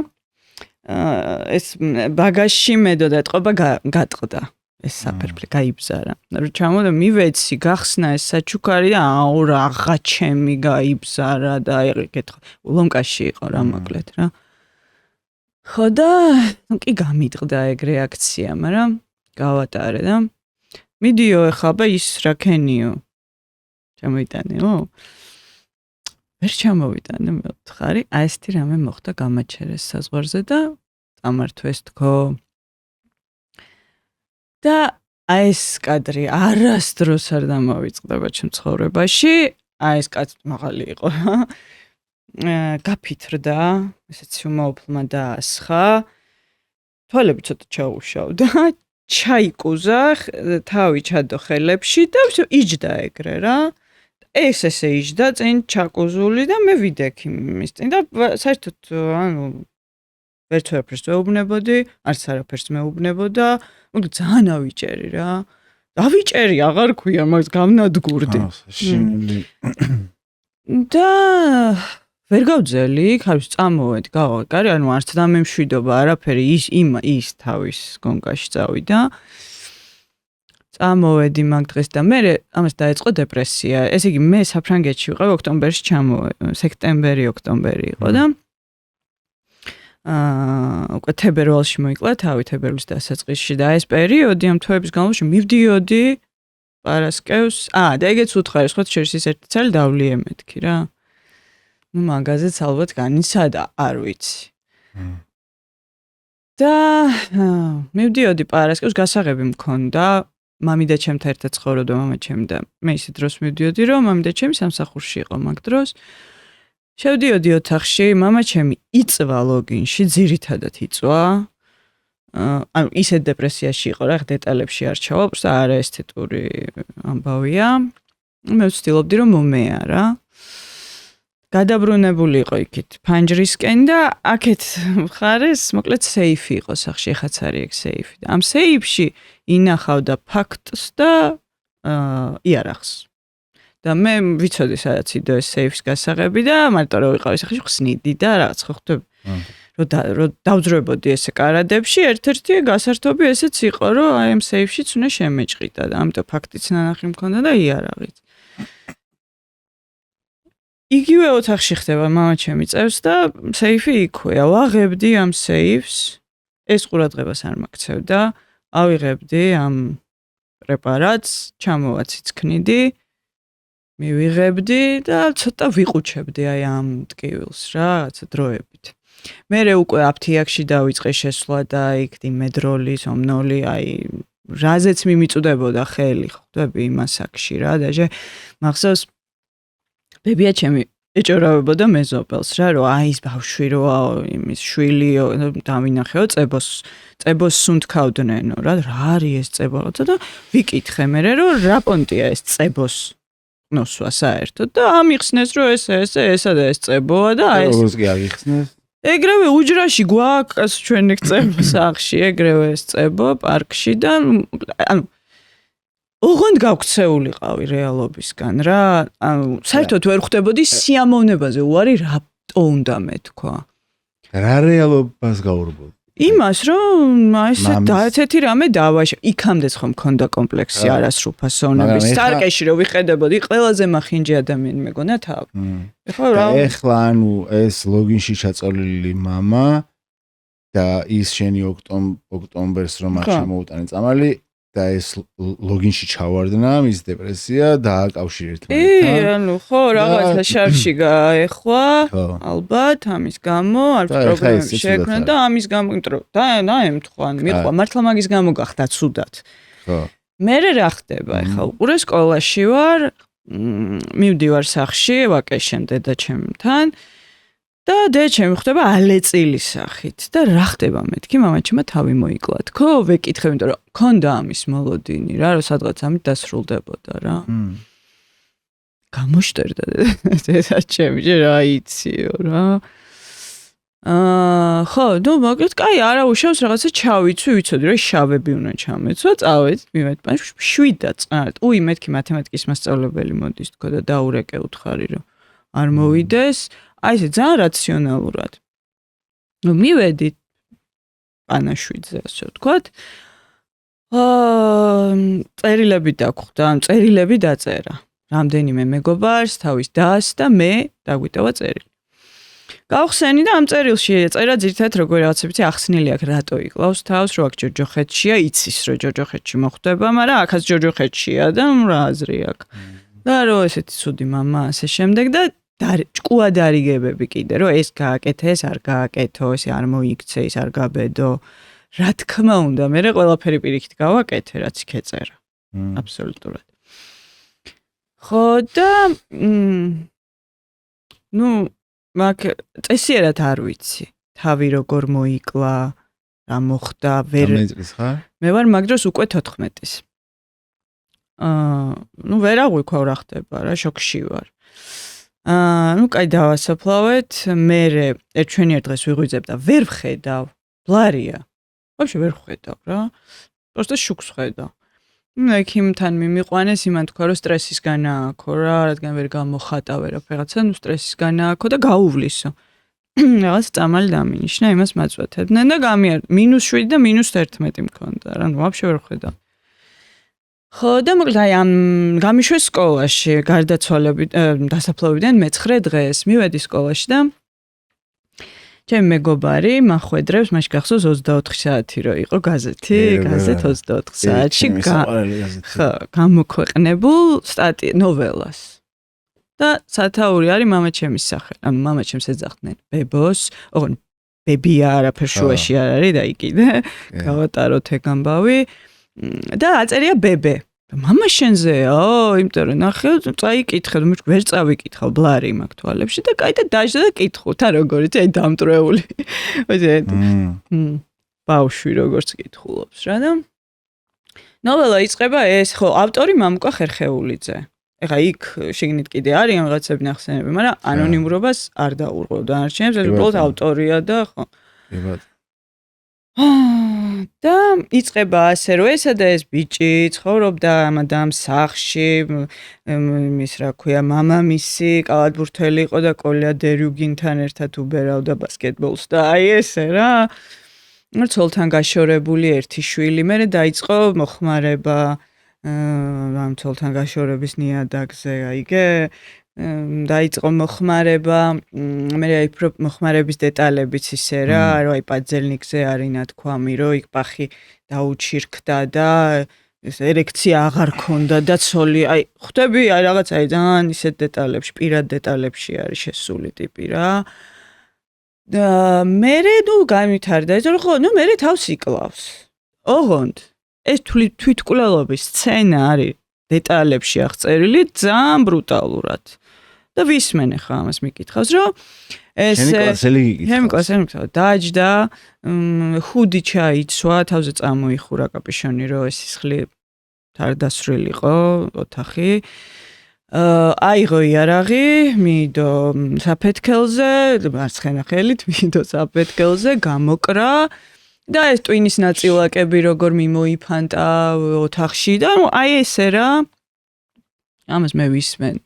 ეს ბაგაჟში მედოდა ეთყობა გატყდა. ეს საფერფლე გაიბზარა. რომ ჩამოდა მივეცი გახსნა ეს საჩუქარი და აუ რაღა ჩემი გაიბზარა და აი გეთქვა. ულომკაში იყო რა მოკლედ რა. ხო და კი გამიტყდა ეგ რეაქცია, მაგრამ გავატარე და მიდიო ეხლა ის რაკენიო. ჩამოიტანეო? ვერ ჩამოვიტანე მეოთხარი. აი ესეთი რამე მოხდა გამაჩერეს საზღვარზე და წამართვეს თქო. და აი ეს კადრი არასდროს არ დამოვიწყდება ჩემ ცხოვრებაში. აი ეს კაცი მაღალი იყო რა. გაფითრდა, ესეც უმაუფლმა დაასხა. თვალები ცოტა ჩაუშავდა. ჩაიკუზა, თავი ჩადო ხელებში და იჯდა ეგრე რა. ეს ესე იჯდა წინ ჩაკუზული და მე ვიდექ იმის წინ და საერთოდ ანუ ვერც არაფერს მეუბნებოდი, არც არაფერს მეუბნებოდა, მოკლედ ძალიან ავიჭერი რა. დავიჭერი აღარ ქვია, მაგას გავნადგურდი. შინელი. და ვერ გავძელი, ხარს წამოვედი, გავაკარი, ანუ არც დამემშვიდობა, არაფერი ის თავის გონკაში წავიდა. წამოვედი მაგ დღეს და მე ამას დაეწყო დეპრესია. ესე იგი მე საფრანგეთში ვიყავ ოქტომბერში სექტემბერი, ოქტომბერი იყო და უკვე თებერვალში მოიკლა თავი თებერვლის დასაწყისში და ეს პერიოდი ამ თვეების განმავლობაში მივდიოდი პარასკევს. და ეგეც უთხარი, სხვა შეიძლება ის ერთი წელი დავლიე მეთქი რა. მაგაზეც ალბათ განიცა და არ ვიცი. და მივდიოდი პარასკევს, გასაღები მქონდა. მამი და ჩემთან ერთად ცხოვრობდა მამა ჩემი და მე ისე დროს მივდიოდი, რომ მამი და ჩემი სამსახურში იყო მაგ დროს. შევდიოდი ოთახში, მამა ჩემი იწვა ლოგინში, ძირითადად იწვა. ანუ ისე დეპრესიაში იყო რა, დეტალებში არ ჩავალ, просто არაესთეტური ამბავია. მე ვცდილობდი რომ მომეარა. გადაბრუნებული იყო იქით ფანჯრისკენ და აქეთ მხარეს მოკლედ სეიფი იყო სახში, ეხაც არის ეგ სეიფი და ამ სეიფში ინახავდა ფაქტს და იარაღს. და მე ვიცოდი სადაც იდო ეს სეიფის გასაღები და მარტო რომ ვიყავი სახში ხსნიდი და რაღაც ხო ხვდები. რომ დავძრებოდი ესე კარადებში, ერთ-ერთი გასართობი ესეც იყო, რომ აი ამ სეიფშიც უნდა შემეჭყიდა და ამიტომ ფაქტიც ნანახი მქონდა და იარაღიც. იგივე ოთახში ხდება მამა ჩემი წევს და სეიფი იქვეა. ვაღებდი ამ სეიფს. ეს ყურადღებას არ მაქცევდა. ავიღებდი ამ პრეპარატს, ჩამოვაციცქნიდი. მივიღებდი და ცოტა ვიყუჩებდი აი ამ ტკივილს რა, რაღაცა დროებით. მერე უკვე აფთიაქში დავიწყე შესვლა და იქ იმედროლი, სომნოლი, აი რაზეც მიმიწვდებოდა ხელი, ხვდები იმას აქში რა და მახსოვს ბებია ჩემი ეჭორავებოდა მეზობელს რა, რომ აი ის ბავშვი რო იმის შვილიო დავინახეო წებოს სუნთქავდნენო რა არის ეს წებო და ვიკითხე მერე რომ რა პონტია ეს წებოს ნოსვა საერთოდ და ამიხსნეს რომ ესა და ეს წებოა და აი ეს როგორ კი აღიხსნეს ეგრევე უჯრაში გვაქვს ჩვენ ეგ წებო სახში ეგრევე ეს წებო პარკში და ანუ ოღონდ გავქცეულიყავი რეალობისგან რა ანუ საერთოდ ვერ ხვდებოდი სიამოვნებაზე უარი რატო უნდა მეთქვა რა რეალობას გაურბო იმას რომ ესე დაეცეთი რამე დავაშ იქამდეც ხომ მქონდა კომპლექსი არასრულფასოვნების სტარკეში რომ ვიხედებოდი ყველაზე მახინჯი ადამიანი მეგონა თავ ეხლა ანუ ეს ლოგინში ჩაწოლილი мама და ის შენი ოქტომბერს რომ არ შემოუტანე წამალი და ეს ლოგინში ჩავარდნა მის დეპრესია და აკავშირეთ ერთმანეთთან. ანუ ხო, რაღაცა შარში გაეხვა, ალბათ, ამის გამო, არ პრობლემები შეექმნა და ამის გამო, დაემთხვა, მიყვა, მართლა მაგის გამო გახდა ცუდად. ხო. მე რა ხდება, ეხლა უყურე სკოლაში ვარ, მივდივარ სახში, ვაკეშენ დედაჩემთან. და დედაჩემი ხდება ალეწილი სახით და რა ხდება მეთქი მამაჩემმა თავი მოიკლა თქო ვეკითხე იმიტომ რომ ქონდა ამის მოლოდინი რა რომ სადღაც ამით დასრულდებოდა რა გამოშტერდა დედაჩემი რა იციო რა ხო ნუ მაგეთ კაი არა უშავს რაღაცა ჩავიცვი ვიცოდი რომ შავები უნდა ჩამეცვა წავედით მივედი პანში 7 და წყნარად უი მეთქი მათემატიკის მასწავლებელი მოდის თქო და დაურეკე უთხარი რომ არ მოვიდეს აი ესე ძალიან რაციონალურად. ნუ მივედით პანაშვიდზე ასე ვთქვათ. წერილები დაგხვდა, წერილები დაწერა. რამდენიმე მეგობარს, თავის დას და მე დაგვიტოვა წერილი. გავხსენი და ამ წერილში ეწერა ძირითადად როგორ რაღაცებიც ახსნილი აქვს რატო იკლავს თავს, რომ აქ ჯოჯოხეთშია, იცის რომ ჯოჯოხეთში მოხდება, მაგრამ აქაც ჯოჯოხეთშია და რა აზრი აქვს. და რომ ესეთი ცუდი мама ასე შემდეგ და ჭკუა დარიგებები კიდე რომ ეს გააკეთე ეს არ გააკეთო ეს არ მოიქცე ეს არ გაბედო რა თქმა უნდა მე ყველაფერი პირიქით გავაკეთე რაც იქ ეწერა აბსოლუტურად ხო და ნუ მაგ წესიერად არ ვიცი თავი როგორ მოიკლა რა მოხდა ვერ მე ვარ მაგ დროს უკვე 14-ის ნუ ვერ აღვიქვა რა ხდება რა შოქში ვარ ნუ კაი დავასაფლავეთ მე ჩვენიერ დღეს ვიღვიძებ და ვერ ვხედავ ბლარია ვაფშე ვერ ვხედავ რა просто შუქს ხედავ ექიმთან მიმიყვანეს, იმან თქვა, რომ სტრესისგან ააქო რა, რადგან ვერ გამოხატა ვერაფერაცა, სტრესისგან ააქო და გაუვლისო. რაღაც წამალი დამინიშნა, იმას მაწვეთებდნენ და -7 და -11 მქონდა, რა, ნუ ვაფშე ვერ ხედავ. ხო და მოკლედ აი ამ გამიშვეს სკოლაში, გარდაცვალებით, დასაფლავებიდან მე-9 დღეს მივედი სკოლაში და ჩემი მეგობარი მახვედრებს, მაშინ გახსოვს 24 საათი რო იყო გაზეთი, გაზეთ 24 საათში ხო, გამოქვეყნებულ ნოველას. და სათაური არის მამაჩემის სახელი. ანუ მამაჩემს ეძახდნენ ბებოს, ოღონდ ბებია არაფერ შუაში არ არის და იქიდე გავატაროთ ეგ ამბავი და აწერია ბებე. მამა შენზეა, იმიტომ რომ ნახე, წაიკითხე, ვერ წავიკითხავ, ბლარი მაქვს თვალებში და კაი და დაჟდა და კითხოთ, როგორიც აი დამტრეული. ბავშვი როგორც კითხულობს რა და ნოველა იწყება ეს, ხო, ავტორი მამუკა ხერხეულიძე. ეხა იქ შიგნით კიდე არის რაღაცები ნახსენები, მაგრამ ანონიმურობას არ დაურღო დანარჩენებს, ეს უბრალოდ ავტორია და ხო. და იწყება ასე, რომ ესა და ეს ბიჭი ცხოვრობდა ამ სახლში, მის რა ქვია, მამამისი კალათბურთელი იყო და კოლია დერიუგინთან ერთად უბერავდა ბასკეტბოლს და აი ესე რა. ცოლთან გაშორებული ერთი შვილი, მერე დაიწყო მოხმარება ამ ცოლთან გაშორების ნიადაგზე, აიგე დაიწყო მოხმარება, მე აი მოხმარების დეტალებიც ისე რა, რომ აი პაძელნიკზე არის ნათქვამი, რომ იქ პახი დაუჩირქდა და ეს ერექცია აღარ ქონდა და ცოლი, აი ხვდები აი რაღაც აი ძალიან ისეთ დეტალებში, პირად დეტალებში არის შესული ტიპი რა. და მე ნუ განვითარდა ეს, რომ ხო, ნუ მე თავს იკლავს. ოღონდ ეს თვითკვლელობის სცენა არის დეტალებში აღწერილი ძალიან ბრუტალურად. და ვისმენ ხა ამას მიკითხავს, რომ ეს ჩემი კლასელი მიკითხავს, დაჯდა, ხუდი ჩაიცვა, თავზე წამოიხურა კაპიშონი, რომ ეს სისხლი თარდასრილიყო ოთახი. აიღო იარაღი, მიიდო საფეთქელზე, მარცხენა ხელით მიიდო საფეთქელზე, გამოკრა და ეს ტვინის ნაწილაკები როგორ მიმოიფანტა ოთახში და აი ესე რა. ამას მე ვისმენ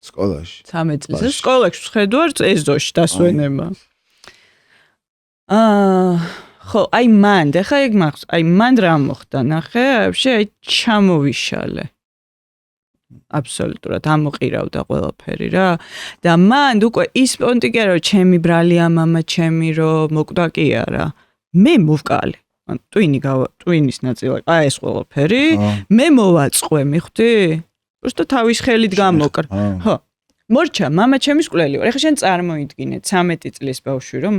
სკოლაში. 13 წელს სკოლაში ვხედავ ეზოში დასვენება. ხო, აი მან, ხა ეგ მახსოვს, აი მან რა მოხდა, ნახე, вообще აი ჩამოვიშალე. აბსოლუტურად ამოყირავდა ყველაფერი რა. და მან უკვე ის პონტი კი არა, რომ ჩემი ბრალია მამა ჩემი რომ მოკვდა კი არა. მე მოვკალი. ტვინის ნაწილაკი, აი ეს ყველაფერი, მე მოვაწყვე, მიხვდი? просто თავის ხელით გამოკრ. ხო. მორჩა, მამა ჩემის კვლელი ვარ. ეხლა შენ წარმოიდგინე 13 წლის ბავშვი რომ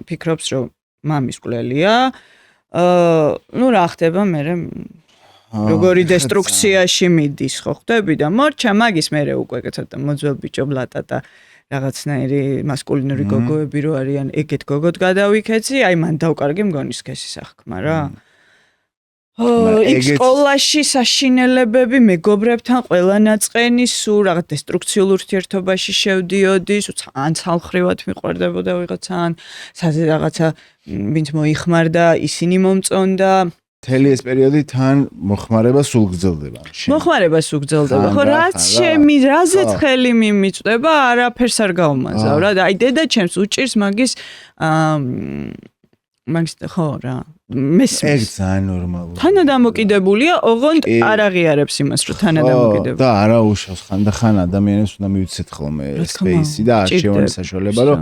ფიქრობს რომ მამის კვლელია. ნუ რა ხდება მე როგორი დესტრუქციაში მიდის, ხო ხდები და მორჩა მაგის მერე უკვე ცოტა მოძველ ბიჭო ბლატატა რაღაცნაირი მასკულინური გოგოები რო არიან, ეგეთ გოგოთ გადავიქეცი, აი მან დავკარგი მგონის სქესი სახქმა რა. იქ სკოლაში საშინელებები მეგობრებთან ყველა ნაწყენი სულ რაღაც დესტრუქციულ ურთიერთობაში შევდიოდი, ან ცალხრივად მიყვარდებოდა ვიღაცaan, საძე რაღაცა ვინც მოიხმარდა, ისინი მომწონდა. მთელი ეს პერიოდი თან მოხმარება სულ გრძელდება. მოხმარება სულ გრძელდება. ხო, რაც შემი, რაზეც ხელი მიმიწვდება, არაფერს არ გავმაზავ რა. და აი დედა ჩემს უჭირს მაგის მაგის ხო რა. მესმის. ეგ ძალიან ნორმალურია. თანადამოკიდებულია, ოღონდ არ აღიარებს იმას, რომ თანადამოკიდებულია. და არა უშავს ხანდახან ადამიანებს უნდა მივიცეთ ხოლმე სპეისი და არჩევანის საშუალება, რომ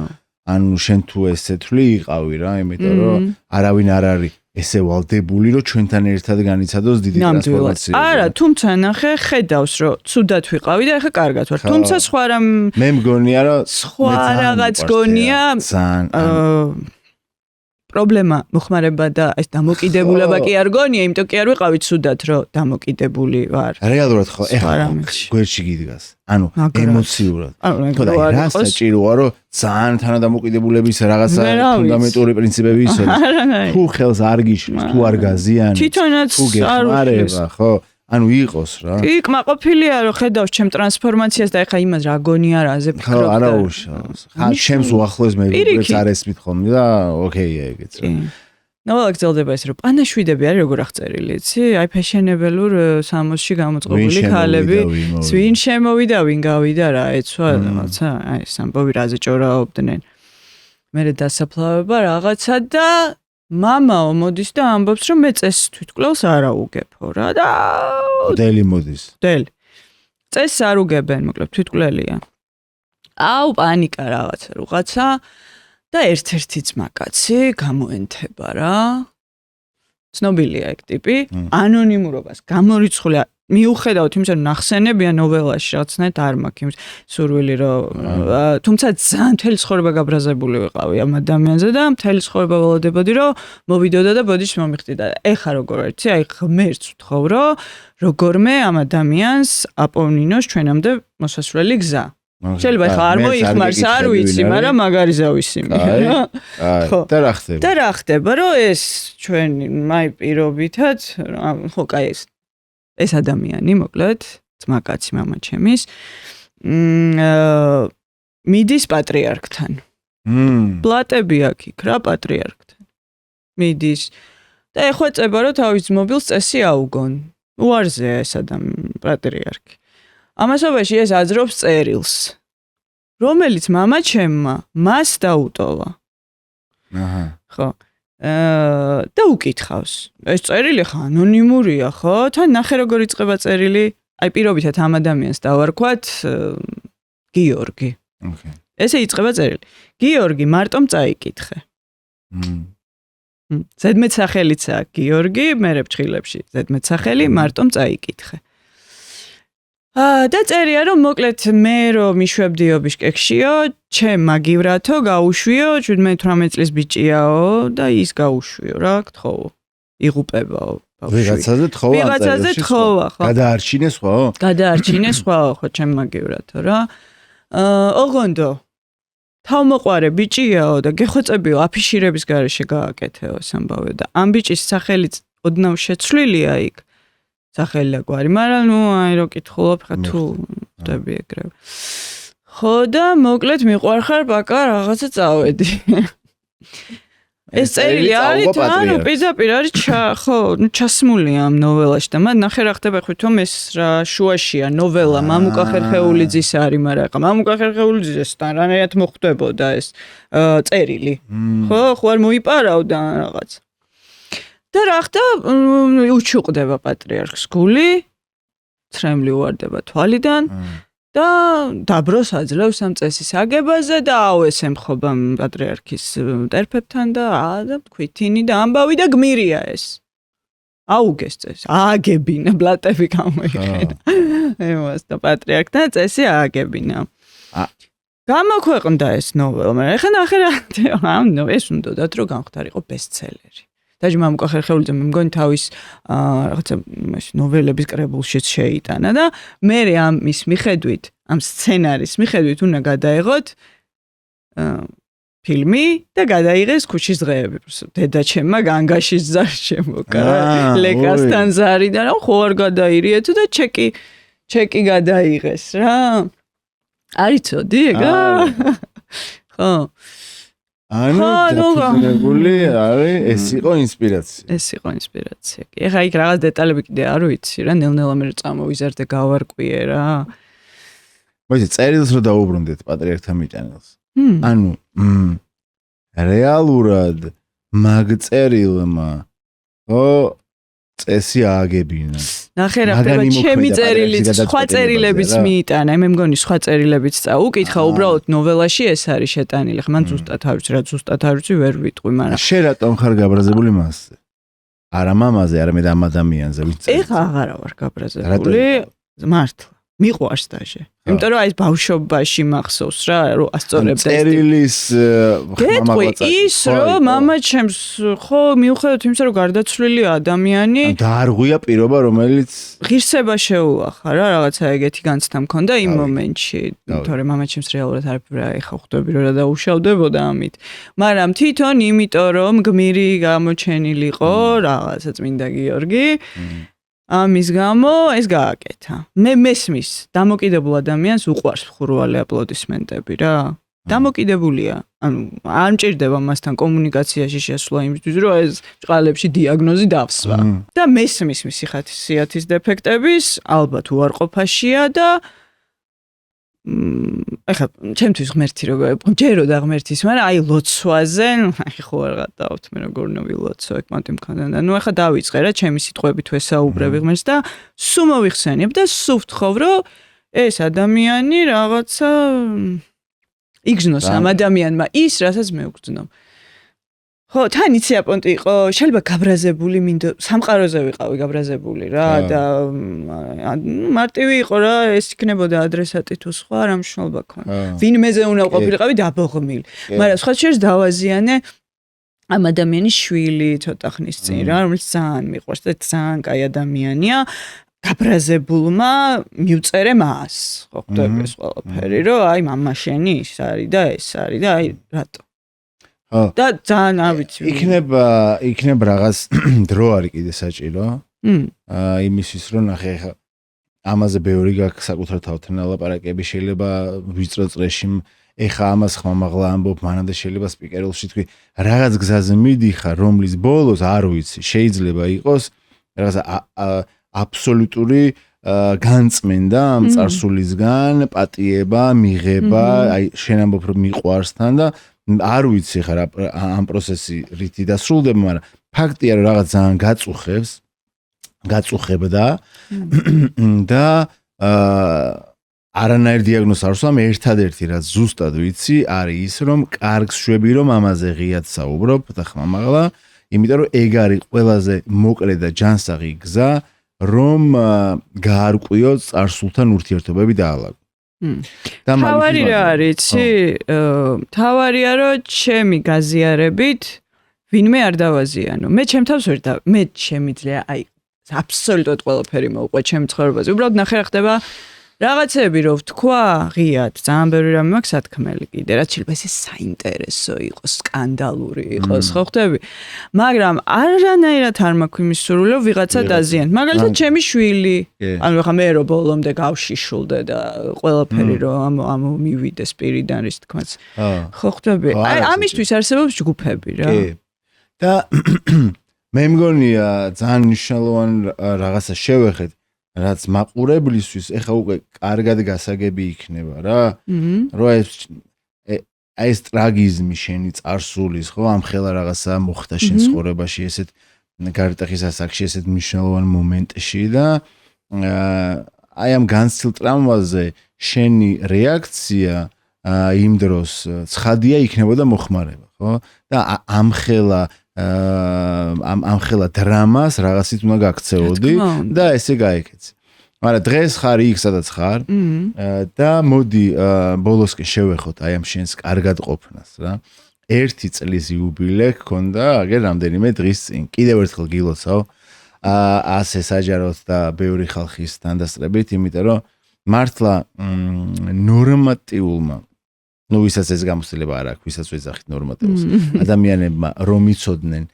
ანუ შენ თუ ესე თვლი იყავი რა, იმიტომ რომ არავინ არ არის ესე ვალდებული, რომ ჩვენთან ერთად განიცადოს დიდი ტრანსფორმაცია. არა, თუმცა ნახე, ხედავს, რომ ცუდად ვიყავი და ეხა კარგად ვარ. თუმცა სხვა რამ მე მგონია, რომ სხვა რაღაც გონია პრობლემა მოხმარება და ეს დამოკიდებულება კი არ გონია, იმიტომ კი არ ვიყავი ცუდად, რომ დამოკიდებული ვარ. რეალურად ხო, ეხლა გვერდში გიდგას. ანუ ემოციურად. თორე რა საჭიროა, რომ ძალიან თანადამოკიდებულების რაღაცა ფუნდამენტური პრინციპები იცოდეს. თუ ხელს არ გიშლის, თუ არ გაზიანებს, თვითონაც არ უხმარება, ხო? ანუ იყოს რა. კი, კმაყოფილია რომ ხედავს ჩემ ტრანსფორმაციას და ეხა იმას რა გონია რაზე ფიქრობ და არა უშავს. ხა ჩემს უახლოეს მეგობრებს არ ესმით ხოლმე და ოკეია ეგეც რა. ნოველა გრძელდება ეს რომ პანაშვიდები არის როგორ აღწერილი, იცი? აი ფეშენებელურ სამოსში გამოწყობილი ქალები, ვინ შემოვიდა, ვინ გავიდა რა, ეცვა რაღაცა, აი ეს ამბობი რაზე ჭორაობდნენ. მერე დასაფლავება რაღაცა და მამაო მოდის და ამბობს რომ მე წესს თვითკვლელს არ აუგებო რა და დელი მოდის. დელი. წესს არ უგებენ, მოკლედ თვითკვლელია. აუ პანიკა რაღაცა და ერთ-ერთი ძმაკაცი გამოენთება რა. ცნობილია ეგ ტიპი, ანონიმურობას გამორიცხული მიუხედავად იმისა, რომ ნახსენებია ნოველაში რაღაცნაირად არ მაქვს იმის სურვილი რომ თუმცა ძალიან მთელი ცხოვრება გაბრაზებული ვიყავი ამ ადამიანზე და მთელი ცხოვრება ველოდებოდი რომ მოვიდოდა და ბოდიშს მომიხდი და ეხა როგორ არის, აი ღმერთს ვთხოვრო, როგორმე ამ ადამიანს აპოვნინოს ჩვენამდე მოსასვლელი გზა. შეიძლება ხა არ მოიხმარს, არ ვიცი, მაგრამ მაგარი ზავისი მე რა. ხო. და რა ხდება? და რა ხდება, რომ ეს ჩვენი მაი პირობითად, ხო, კაი ეს ადამიანი, მოკლედ, ძმაკაცი მამა ჩემის, მიდის პატრიარქთან. პლატები აქ იქ რა პატრიარქთან. მიდის და ეხვეწება რომ თავის ძმობილს წესი აუგონ. უარზეა ეს პატრიარქი. ამასობაში ეს აძრობს წერილს, რომელიც მამა ჩემმა მას დაუტოვა. აჰა. ხო. და უკითხავს. ეს წერილი ხა ანონიმურია, ხო? თან ნახე როგორ იწყება წერილი. აი პირობითად ამ ადამიანს დავარქვათ გიორგი. ოკეი. ესე იწყება წერილი. გიორგი მარტომ წაიკითხე. ზედმეტსახელიცაა გიორგი, მერე ფრჩხილებში ზედმეტსახელი მარტომ წაიკითხე. და წერია რომ მოკლედ მე რომ მიშვებდიო ბიშკეკშიო, ჩემ მაგივრათო გაუშვიო, 17-18 წლის ბიჭიაო და ის გაუშვიო რა, გთხოვო. იღუპებაო ბავშვი. ვიღაცაზე თხოვა. ვიღაცაზე თხოვა, ხო. გადაარჩინეს ხო? გადაარჩინეს ხო, ჩემ მაგივრათო რა. ოღონდო თავმოყარე ბიჭიაო და გეხვეწებიო აფიშირების გარეშე გააკეთეო ეს ამბავი და ამ ბიჭის სახელიც ოდნავ შეცვლილია იქ. სახელი აგვარი, მაგრამ ნუ აი რო კითხულობ ხა თუ ხდები ეგრევე. ხო და მოკლედ მიყვარხარ ბაკა რაღაცა წავედი. ეს წერილი არის ანუ პირდაპირ არის ხო, ნუ ჩასმულია ამ ნოველაში და მან ნახე რა ხდება ხვითონ ეს რა შუაშია ნოველა მამუკა ხერხეულიძის არის, მაგრამ ხა მამუკა ხერხეულიძესთან რანაირად მოხდებოდა ეს წერილი. ხო, ხო არ მოიპარავდა რაღაც. და რა ხდა უჩუყდება პატრიარქს გული, ცრემლი უვარდება თვალიდან და დაბროს აძლევს ამ წესის აგებაზე და აუეს ემხობა პატრიარქის მტერფებთან და ქვითინი და ამბავი და გმირია ეს. აუგეს წესი, ააგებინა ბლატები გამოიყენა. ემას და პატრიარქთან წესი ააგებინა. გამოქვეყნდა ეს ნოველა, მაგრამ ეხლა ნახე რა ეს უნდათ რომ გამხდარიყო ბესტსელერი. დაჟე მამუკა ხერხეულიძე მე მგონი თავის რაღაცა ნოველების კრებულშიც შეიტანა და მე ამის მიხედვით, ამ სცენარის მიხედვით უნდა გადაეღოთ ფილმი და გადაიღეს ქუჩის დღეები. დედა ჩემმა განგაშის ზარს შემოკარა, ლეკასთან ზარი და რა ხო არ გადაირიეთო და ჩეკი გადაიღეს რა. არიცოდი ეგა? ხო. ანუ დაფუძნებული არის ეს იყო ინსპირაცია. ეს იყო ინსპირაცია. ეხა იქ რაღაც დეტალები კიდე არ ვიცი რა, ნელ-ნელა მე წამოვიზარდე გავარკვიე რა. მოიცა წერილს რო დაუბრუნდეთ პატრიარქთან მიტანილს. ანუ რეალურად მაგ წერილმა ო წესი ააგებინა. ნახე რა ხდება ჩემი წერილიც, სხვა წერილებიც მიიტანა. მე მგონი სხვა წერილებიც წაუკითხა, უბრალოდ ნოველაში ეს არის შეტანილი. ხმან ზუსტად არ ვიცი, რა ზუსტად არ ვიცი, ვერ ვიტყვი, მაგრამ შენ რატომ ხარ გაბრაზებული მასზე? არა მამაზე, არამედ ამ ადამიანზე, ვინც წერს. ეხა აღარა ვარ გაბრაზებული, მართლა. მიყვარს დაჟე. იმიტომ რომ აი ბავშვობაში მახსოვს რა, რომ ასწორებდა წერილის მამაგვაცა. ის რომ მამა ჩემს ხო მიუხედავად იმისა რომ გარდაცვლილი ადამიანი დაარღვია პირობა რომელიც ღირსება შეუახა რა, რაღაცა ეგეთი განცდა მქონდა იმ მომენტში. თორე მამა ჩემს რეალურად არაფერი ეხა ხვდები რომ რა დაუშავდებოდა ამით. მაგრამ თვითონ იმიტომ რომ გმირი გამოჩენილიყო რაღაცა წმინდა გიორგი ამის გამო ეს გააკეთა. მე მესმის დამოკიდებულ ადამიანს უყვარს მხურვალე აპლოდისმენტები რა. დამოკიდებულია. ანუ არ მჭირდება მასთან კომუნიკაციაში შესვლა იმისთვის, რომ ეს ჭყალებში დიაგნოზი დავსვა. და მესმის სიხათისიათის დეფექტების ალბათ უარყოფაშია და ეხლა ჩემთვის ღმერთი როგორ ჯეროდა ღმერთის, მაგრამ აი ლოცვაზე, აი ხო არ გადავთ მე როგორ ნოვილოცო ეგ მათი მქონდა. ნუ ეხლა დავიწყე რა ჩემი სიტყვებით ვესაუბრები ღმერთს და სულ მოვიხსენებ და სულ ვთხოვ, რომ ეს ადამიანი რაღაცა იგზნოს ამ ადამიანმა ის, რასაც მე ვგზნობ. ხო, თან იცი აპონტი იყო, შეიძლება გაბრაზებული მინდო, სამყაროზე ვიყავი გაბრაზებული რა და მარტივი იყო რა, ეს იქნებოდა ადრესატი თუ სხვა რა მნიშვნელობა ქონდა. ვინმეზე უნდა ყოფილიყავი დაბოღმილი. მაგრამ სხვა შეს დავაზიანე ამ ადამიანის შვილი ცოტა ხნის წინ რა, რომელიც ძალიან მიყვარს და ძალიან კაი ადამიანია. გაბრაზებულმა მივწერე მას. ხო, ხდება ეს ყველაფერი, რომ აი მამა შენი ის არის და ეს არის და აი რატო და ძალიან არ ვიცი. იქნება რაღაც დრო არის კიდე საჭირო. იმისთვის რომ ნახე ხა ამაზე ბევრი გაქვს საკუთარ თავთან ლაპარაკები, შეიძლება ვიწრო წრეში ეხა ამას ხმამაღლა ამბობ, მანამდე შეიძლება სპიკერულში თქვი რაღაც გზაზე მიდიხარ, რომლის ბოლოს არ ვიცი, შეიძლება იყოს რაღაცა აბსოლუტური განწმენდა ამ წარსულისგან, პატიება, მიღება, აი შენ ამბობ რომ მიყვარსთან და არ ვიცი ხარ ამ პროცესი რითი დასრულდება, მაგრამ ფაქტია რომ რაღაც ძალიან გაწუხებდა და არანაირ დიაგნოზს არ ვსვამ, ერთადერთი რაც ზუსტად ვიცი არის ის რომ კარგს შვები რომ ამაზე ღიად საუბრობ და ხმამაღლა, იმიტომ რომ ეგ არის ყველაზე მოკლე და ჯანსაღი გზა რომ გაარკვიო წარსულთან ურთიერთობები დაალაგო. თავარი რა არის, თავარია რომ ჩემი გაზიარებით ვინმე არ დავაზიანო. მე ჩემ თავს ვერ და მე შემიძლია აი აბსოლუტურად ყველაფერი მოვყვე ჩემ ცხოვრებაზე. უბრალოდ ნახე რა ხდება რაღაცები რომ ვთქვა ღიად, ძალიან ბევრი რამე მაქვს სათქმელი კიდე, რაც შეიძლება ესე საინტერესო იყოს, სკანდალური იყოს, ხო ხდები? მაგრამ არანაირად არ მაქვს იმის სურვილო ვიღაცა დაზიანოთ. მაგალითად ჩემი შვილი, ანუ ხა მე რო ბოლომდე გავშიშულდე და ყველაფერი რომ ამ მივიდეს პირიდან რის თქმაც. ხო ხდები? აი ამისთვის არსებობს ჯგუფები რა. კი. და მე მგონია ძალიან მნიშვნელოვანი რაღაცა შევეხეთ რაც მაყურებლისთვის ეხა უკვე კარგად გასაგები იქნება რა. რომ ეს ტრაგიზმი შენი წარსულის ხო ამ ხელა რაღაცა მოხდა შენ ცხოვრებაში ესეთ გარიტახის ასაკში ესეთ მნიშვნელოვან მომენტში და აი ამ განცდილ ტრამვაზე შენი რეაქცია იმ დროს ცხადია იქნებოდა მოხმარება ხო და ამ ხელა დრამას რაღაცით უნდა გაქცეოდი და ესე გაიქეცი. მაგრამ დღეს ხარ იქ სადაც ხარ და მოდი ბოლოსკენ შევეხოთ აი ამ შენს კარგად ყოფნას რა. 1 წლის იუბილე გქონდა აგერ რამდენიმე დღის წინ. კიდევ ერთხელ გილოცავ ასე საჯაროდ და ბევრი ხალხის თანდასწრებით, იმიტომ რომ მართლა ნორმატიულმა ну ვისაც ეს გამოცდილება არ აქვს, ვისაც ვეძახით ნორმატიულს. ადამიანებმა რომ იცოდნენ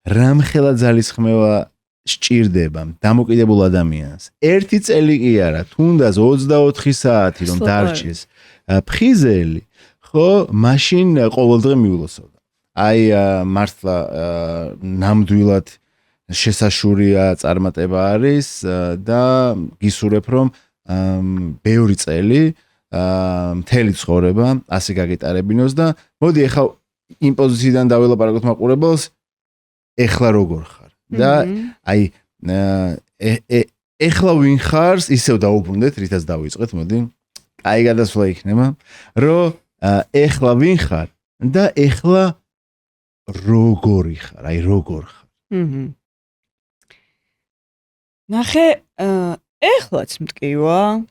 რამხელა ძალისხმევა სჭირდება დამოკიდებულ ადამიანს. 1 წელი კი არა, თუნდაც 24 საათი რომ დარჩეს ფხიზელი, ხო, მაშინ ყოველდღე მიულოცავდა. აი მართლა ნამდვილად შესაშურია წარმატება არის და გისურვებ რომ ბევრი წელი მთელი ცხოვრება ასე გაგიტარებინოს და მოდი ეხლა იმ პოზიციიდან დაველაპარაკოთ მაყურებელს ეხლა როგორ ხარ და აი ეხლა ვინ ხარს ისევ დაუბრუნდეთ რითაც დავიწყეთ მოდი აი გადასვლა იქნება რომ ეხლა ვინ ხარ და ეხლა როგორი ხარ აი როგორ ხარ ნახე ეხლაც მტკივა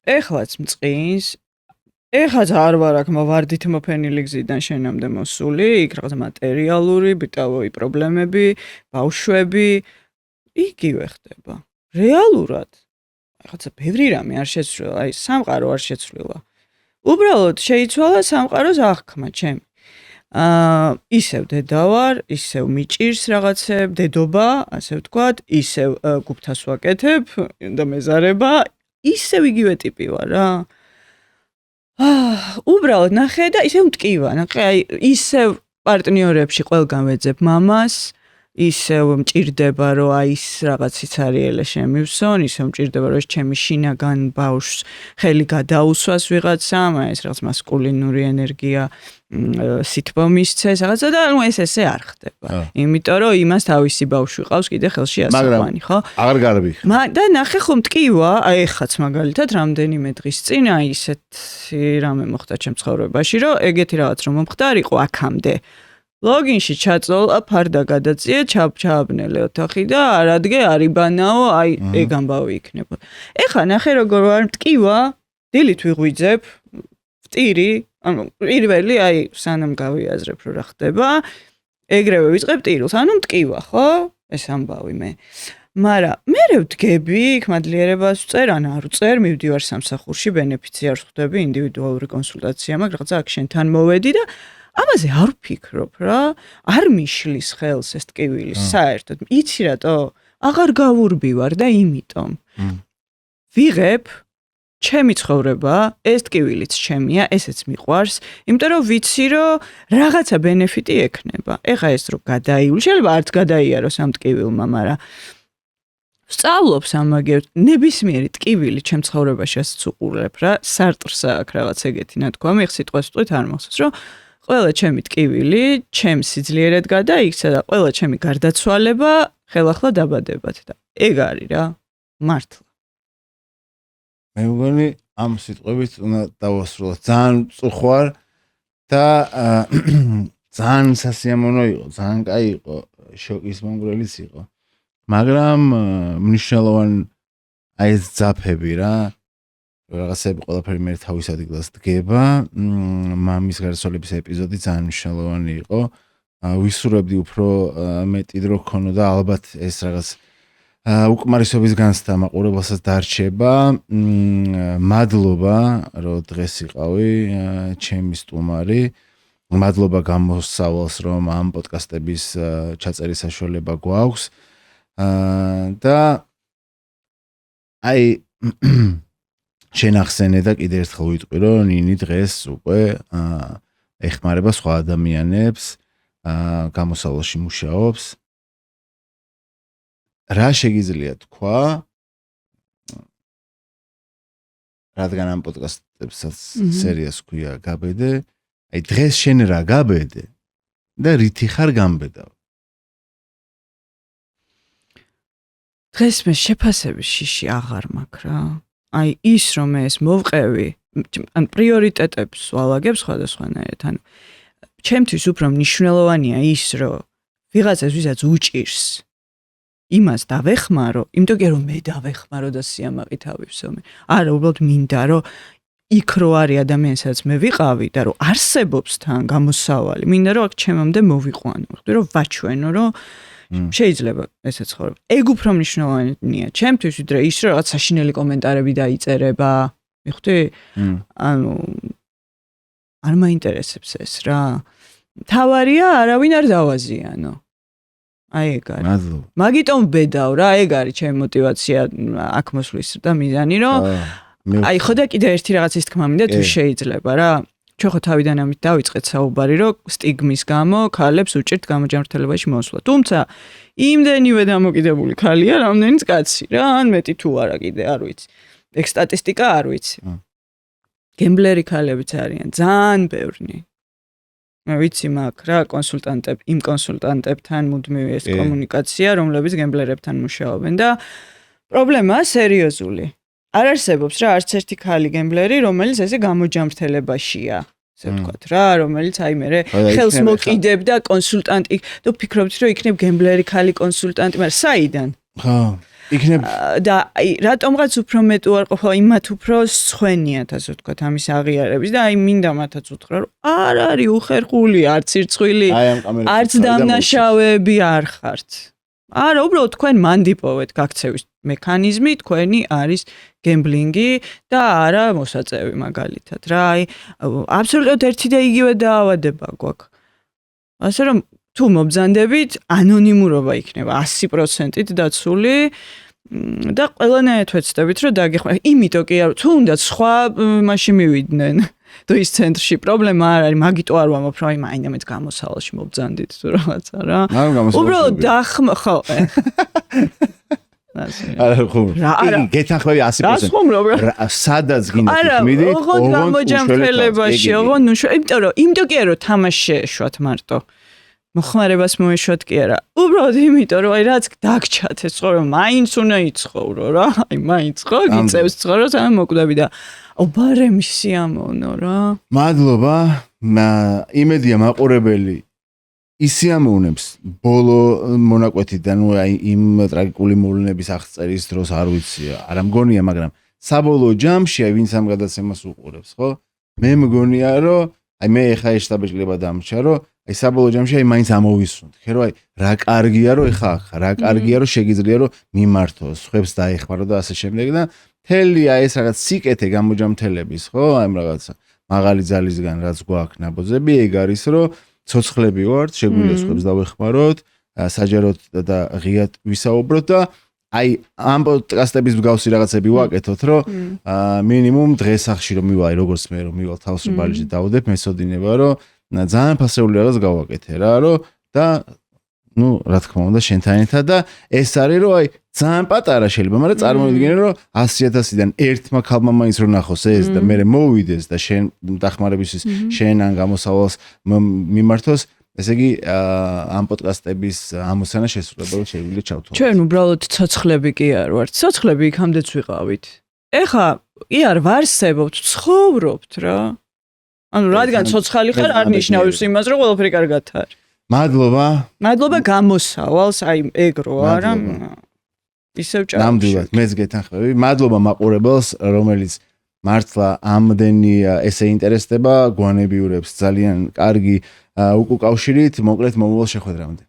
ეხლაც მწყინს, ეხლაც არ ვარ აქ ვარდით მოფენილი გზიდან შენამდე მოსული, იქ რაღაცა მატერიალური, ბიტავოი პრობლემები, ბავშვები, იგივე ხდება. რეალურად. რაღაცა ბევრი რამე არ შეცვლილა, აი სამყარო არ შეცვლილა. უბრალოდ შეიცვალა სამყაროს აღქმა ჩემი. ისევ დედა ვარ, ისევ მიჭირს რაღაცებ, დედობა, ასე ვთქვათ, ისევ გუფთას ვაკეთებ და მეზარება ისევ იგივე ტიპი ვარ რა. უბრალოდ ნახე და ისე მტკივა, აი ისე პარტნიორებში ყველგან ვეძებ მამას, ისე მჭირდება რომ აი ის რაღაც სიცარიელე შემივსონ, ისე მჭირდება რომ ეს ჩემი შინაგან ბავშვს ხელი გადაუსვას ვიღაცამ, აი ეს რაღაც მასკულინური ენერგია სითბო მისცეს რაღაცა და ნუ ესე არ ხდება. იმიტომ რომ იმას თავისი ბავშვი ყავს კიდე ხელში ასაყვანი, ხო? აღარ გარბიხ. და ნახე ხომ მტკივა, აი ეხაც მაგალითად რამდენიმე დღის წინ აი ისეთი რამე მოხდა ჩემ ცხოვრებაში, რომ ეგეთი რაღაც რომ მომხდარიყო აქამდე. ლოგინში ჩაწოლა, ფარდა გადაწიე, ჩააბნელე ოთახი და არადგე არიბანაო, აი ეგ ამბავი იქნება. ეხლა ნახე როგორ ვარ მტკივა, დილით ვიღვიძებ, ვტირი, ანუ პირველი აი სანამ გავიაზრებ რომ რა ხდება, ეგრევე ვიწყებ ტირილს, ანუ მტკივა, ხო? ეს ამბავი მე. მაგრამ მე ვდგები, იქ მადლიერებას ვწერ, ან არ ვწერ, მივდივარ სამსახურში, ბენეფიციარს ხვდები, ინდივიდუალური კონსულტაცია მაქვს, რაღაცა აქ შენთან მოვედი და ამაზე არ ვფიქრობ რა, არ მიშლის ხელს ეს ტკივილი საერთოდ. იცი რატო? აღარ გავურბივარ და იმიტომ. ვიღებ ჩემი ცხოვრება, ეს ტკივილიც ჩემია, ესეც მიყვარს, იმიტომ რომ ვიცი რომ რაღაცა ბენეფიტი ექნება. ეხა ეს რო გადაივლი, შეიძლება არც გადაიაროს ამ ტკივილმა, მაგრამ ვსწავლობ სამაგერად, ნებისმიერი ტკივილი ჩემ ცხოვრებაშიც უყურებ რა, სარტრს აქვს რაღაც ეგეთი ნათქვამი, ეხ სიტყვას ვიტყვით არ მახსოვს, რომ ყველა ჩემი ტკივილი, ჩემს სიძლიერად გადაიქცა და ყველა ჩემი გარდაცვალება ხელახლა დაბადებათ და ეგ არის რა, მართლა. მე მგონი ამ სიტყვებით უნდა დავასრულოთ. ძალიან წუხვარ და ძალიან სასიამოვნო იყო, ძალიან კაი იყო, შოკის მომგვრელიც იყო. მაგრამ მნიშვნელოვანი აი ეს ძაფები რა, რაღაცები ყველაფერი მე თავის ადგილას დგება. მამის გარდაცვალების ეპიზოდი ძალიან მნიშვნელოვანი იყო. ვისურვებდი უფრო მეტი დრო ქონოდა, ალბათ ეს რაღაც უკმარისობის განცდა მაყურებელსაც დარჩება. მადლობა, რომ დღეს იყავი ჩემი სტუმარი. მადლობა გამოსავალს, რომ ამ პოდკასტების ჩაწერის საშუალება გვაქვს. და აი შენახსენე და კიდე ერთხელ ვიტყვი, რომ ნინი დღეს უკვე ეხმარება სხვა ადამიანებს, გამოსავალში მუშაობს. რა შეგიძლია თქვა? რადგან ამ პოდკასტებსაც სერიას ქვია გაბედე, აი დღეს შენ რა გაბედე და რითი ხარ გამბედავ? დღეს მე შეფასების შიში აღარ მაქვს რა. აი ის რომ მე ეს მოვყევი, ან პრიორიტეტებს ვალაგებ სხვადასხვანაირად, ანუ ჩემთვის უფრო მნიშვნელოვანია ის, რომ ვიღაცას ვისაც უჭირს იმას დავეხმარო, იმიტომ რომ მე დავეხმარო და სიამაყი თავისომე. არა, უბრალოდ მინდა რომ იქ რო არის ადამიანი, სადაც მე ვიყავი და რომ არსებობს თან გამოსავალი, მინდა რომ აქ ჩემამდე მოვიყვანო, რომ ვაჩვენო, რომ შეიძლება ესე ცხოვრება. ეგ უფრო მნიშვნელოვანია ჩემთვის, ვიდრე ის რომ რაღაც საშინელი კომენტარები დაიწერება. მიხვდი? ანუ არ მაინტერესებს ეს რა. თავარია არავინ არ დავაზიანო. აი ეგ არის. მადლობა. მაგიტომ ვბედავ რა, ეგ არის ჩემი мотиваცია აქ მოსვლის და მიზანი, რომ აი ხო და კიდე ერთი რაღაცის თქმა მინდა თუ შეიძლება რა. ჩვენ ხო თავიდან ამით დავიწყეთ საუბარი, რომ სტიგმის გამო ქალებს უჭირთ გამოჯანმრთელებაში მოსვლა. თუმცა იმდენივე დამოკიდებული ქალია, რამდენიც კაცი რა, ან მეტი თუ არა კიდე არ ვიცი. ეგ სტატისტიკა არ ვიცი. გემბლერი ქალებიც არიან ძალიან ბევრი. მე ვიცი მაქვს რა იმ კონსულტანტებთან მუდმივი ეს კომუნიკაცია, რომლებიც გემბლერებთან მუშაობენ და პრობლემაა სერიოზული. არ არსებობს რა არც ერთი ქალი გემბლერი, რომელიც ესე გამოჯანმრთელებაშია, ასე ვთქვათ რა, რომელიც აი მე ხელს მოკიდებდა კონსულტანტი და ვფიქრობთ რომ იქნებ გემბლერი ქალი კონსულტანტი, მაგრამ საიდან? ხო, იქნებ და აი რატომღაც უფრო მეტ უარყოფა იმათ უფრო სხვენიათ, ასე ვთქვათ, ამის აღიარების და აი მინდა მათაც უთხრა რომ არ არის უხერხული, არც ირცხვილი, არც დამნაშავეები არ ხართ. არა, უბრალოდ თქვენ მანდიპოვეთ გაქცევის მექანიზმი, თქვენი არის გემბლინგი და არა მოსაწევი მაგალითად რა. აი აბსოლუტურად ერთი და იგივე დაავადება გვაქვს. ასე რომ თუ მობრძანდებით, ანონიმურობა იქნება 100%-ით დაცული და ყველანაირად ვეცდებით რომ დაგეხმაროთ. იმიტომ კი არა, თუნდაც სხვა მასში მივიდნენ. თუ ის ცენტრში პრობლემა არ არის, მაგიტო არ ვამბობ, რომ აი მაინდამეც გამოსავალში მობძანდით თუ რაღაცა რა. უბრალოდ ხო. არა ხო. გეთანხმები 100%. სადაც გინდა თქმიდით, ოღონდ გამოჯანმრთელებაში, ოღონდ იმიტომ კი არა რომ თამაში შეეშვათ მარტო. მოხმარებას მოეშვათ კი არა. უბრალოდ იმიტომ რომ აი რაც დაგჭათ ეს ცხოვრება, მაინც უნდა იცხოვრო რა. აი მაინც ხო გიწევს ცხოვრებას, ამ მოკვდები და ობარემი სიამოვნო რა. მადლობა. იმედია მაყურებელი ისიამოვნებს ბოლო მონაკვეთიდან აი იმ ტრაგიკული მოვლენების აღწერის დროს არ ვიცი, არა მგონია, მაგრამ საბოლოო ჯამში აი ვინც ამ გადაცემას უყურებს, ხო? მე მგონია რომ აი მე ეხა ეშტაბეჭლება დამრჩა, რომ აი საბოლოო ჯამში აი მაინც ამოვისუნთ, რომ აი რა კარგია რომ ეხა ახლა, რა კარგია რომ შეგიძლია რომ მიმართო, სხვებს დაეხმარო და ასე შემდეგ და თელი აი ეს რაღაც სიკეთე გამოჯამთელების, ხო? აი რაღაცა მაღალი ძალისგან რაც გვაქვს ნაბოძები, ეგ არის რომ ცოცხლები ვართ, შეგვიძლია სხვებს დავეხმაროთ, საჯაროდ და ღიად ვისაუბროთ და აი ამ პოდკასტების მსგავსი რაღაცები ვაკეთოთ, რომ მინიმუმ დღეს ახში რომ მივაი, როგორც მე რომ მივალ თავს რომ ბალიში დავდებ, მესოდინება რომ ძალიან ფასეული რაღაც გავაკეთე რა, რომ და ნუ რა თქმა უნდა შენთან ერთად და ეს არის რომ აი ძალიან პატარა შეიძლება, მაგრამ წარმოვიდგინე რომ 100,000-დან ერთმა ქალმა მაინც რო ნახოს ეს და მე მოვიდეს და შენ დახმარებისთვის შენ ან გამოსავალს მიმართოს, ესე იგი ამ პოდკასტების ამოცანა შესრულება რომ შეგვიძლია ჩავთვალოთ. ჩვენ უბრალოდ ცოცხლები კი არ ვართ. ცოცხლები იქამდეც ვიყავით. ეხა კი არ ვარსებობთ, ცხოვრობთ რა. ანუ რადგან ცოცხალი ხარ არ ნიშნავს იმას რომ ყველაფერი კარგად არის. მადლობა. მადლობა გამოსავალს, აი ეგ რო არა. ისევ ჭარბი. ნამდვილად, მეც გეთანხმები. მადლობა მაყურებელს, რომელიც მართლა ამდენი ესე ინტერესდება, გვანებიურებს ძალიან კარგი უკუკავშირით, მოკლედ მომავალ შეხვედრამდე.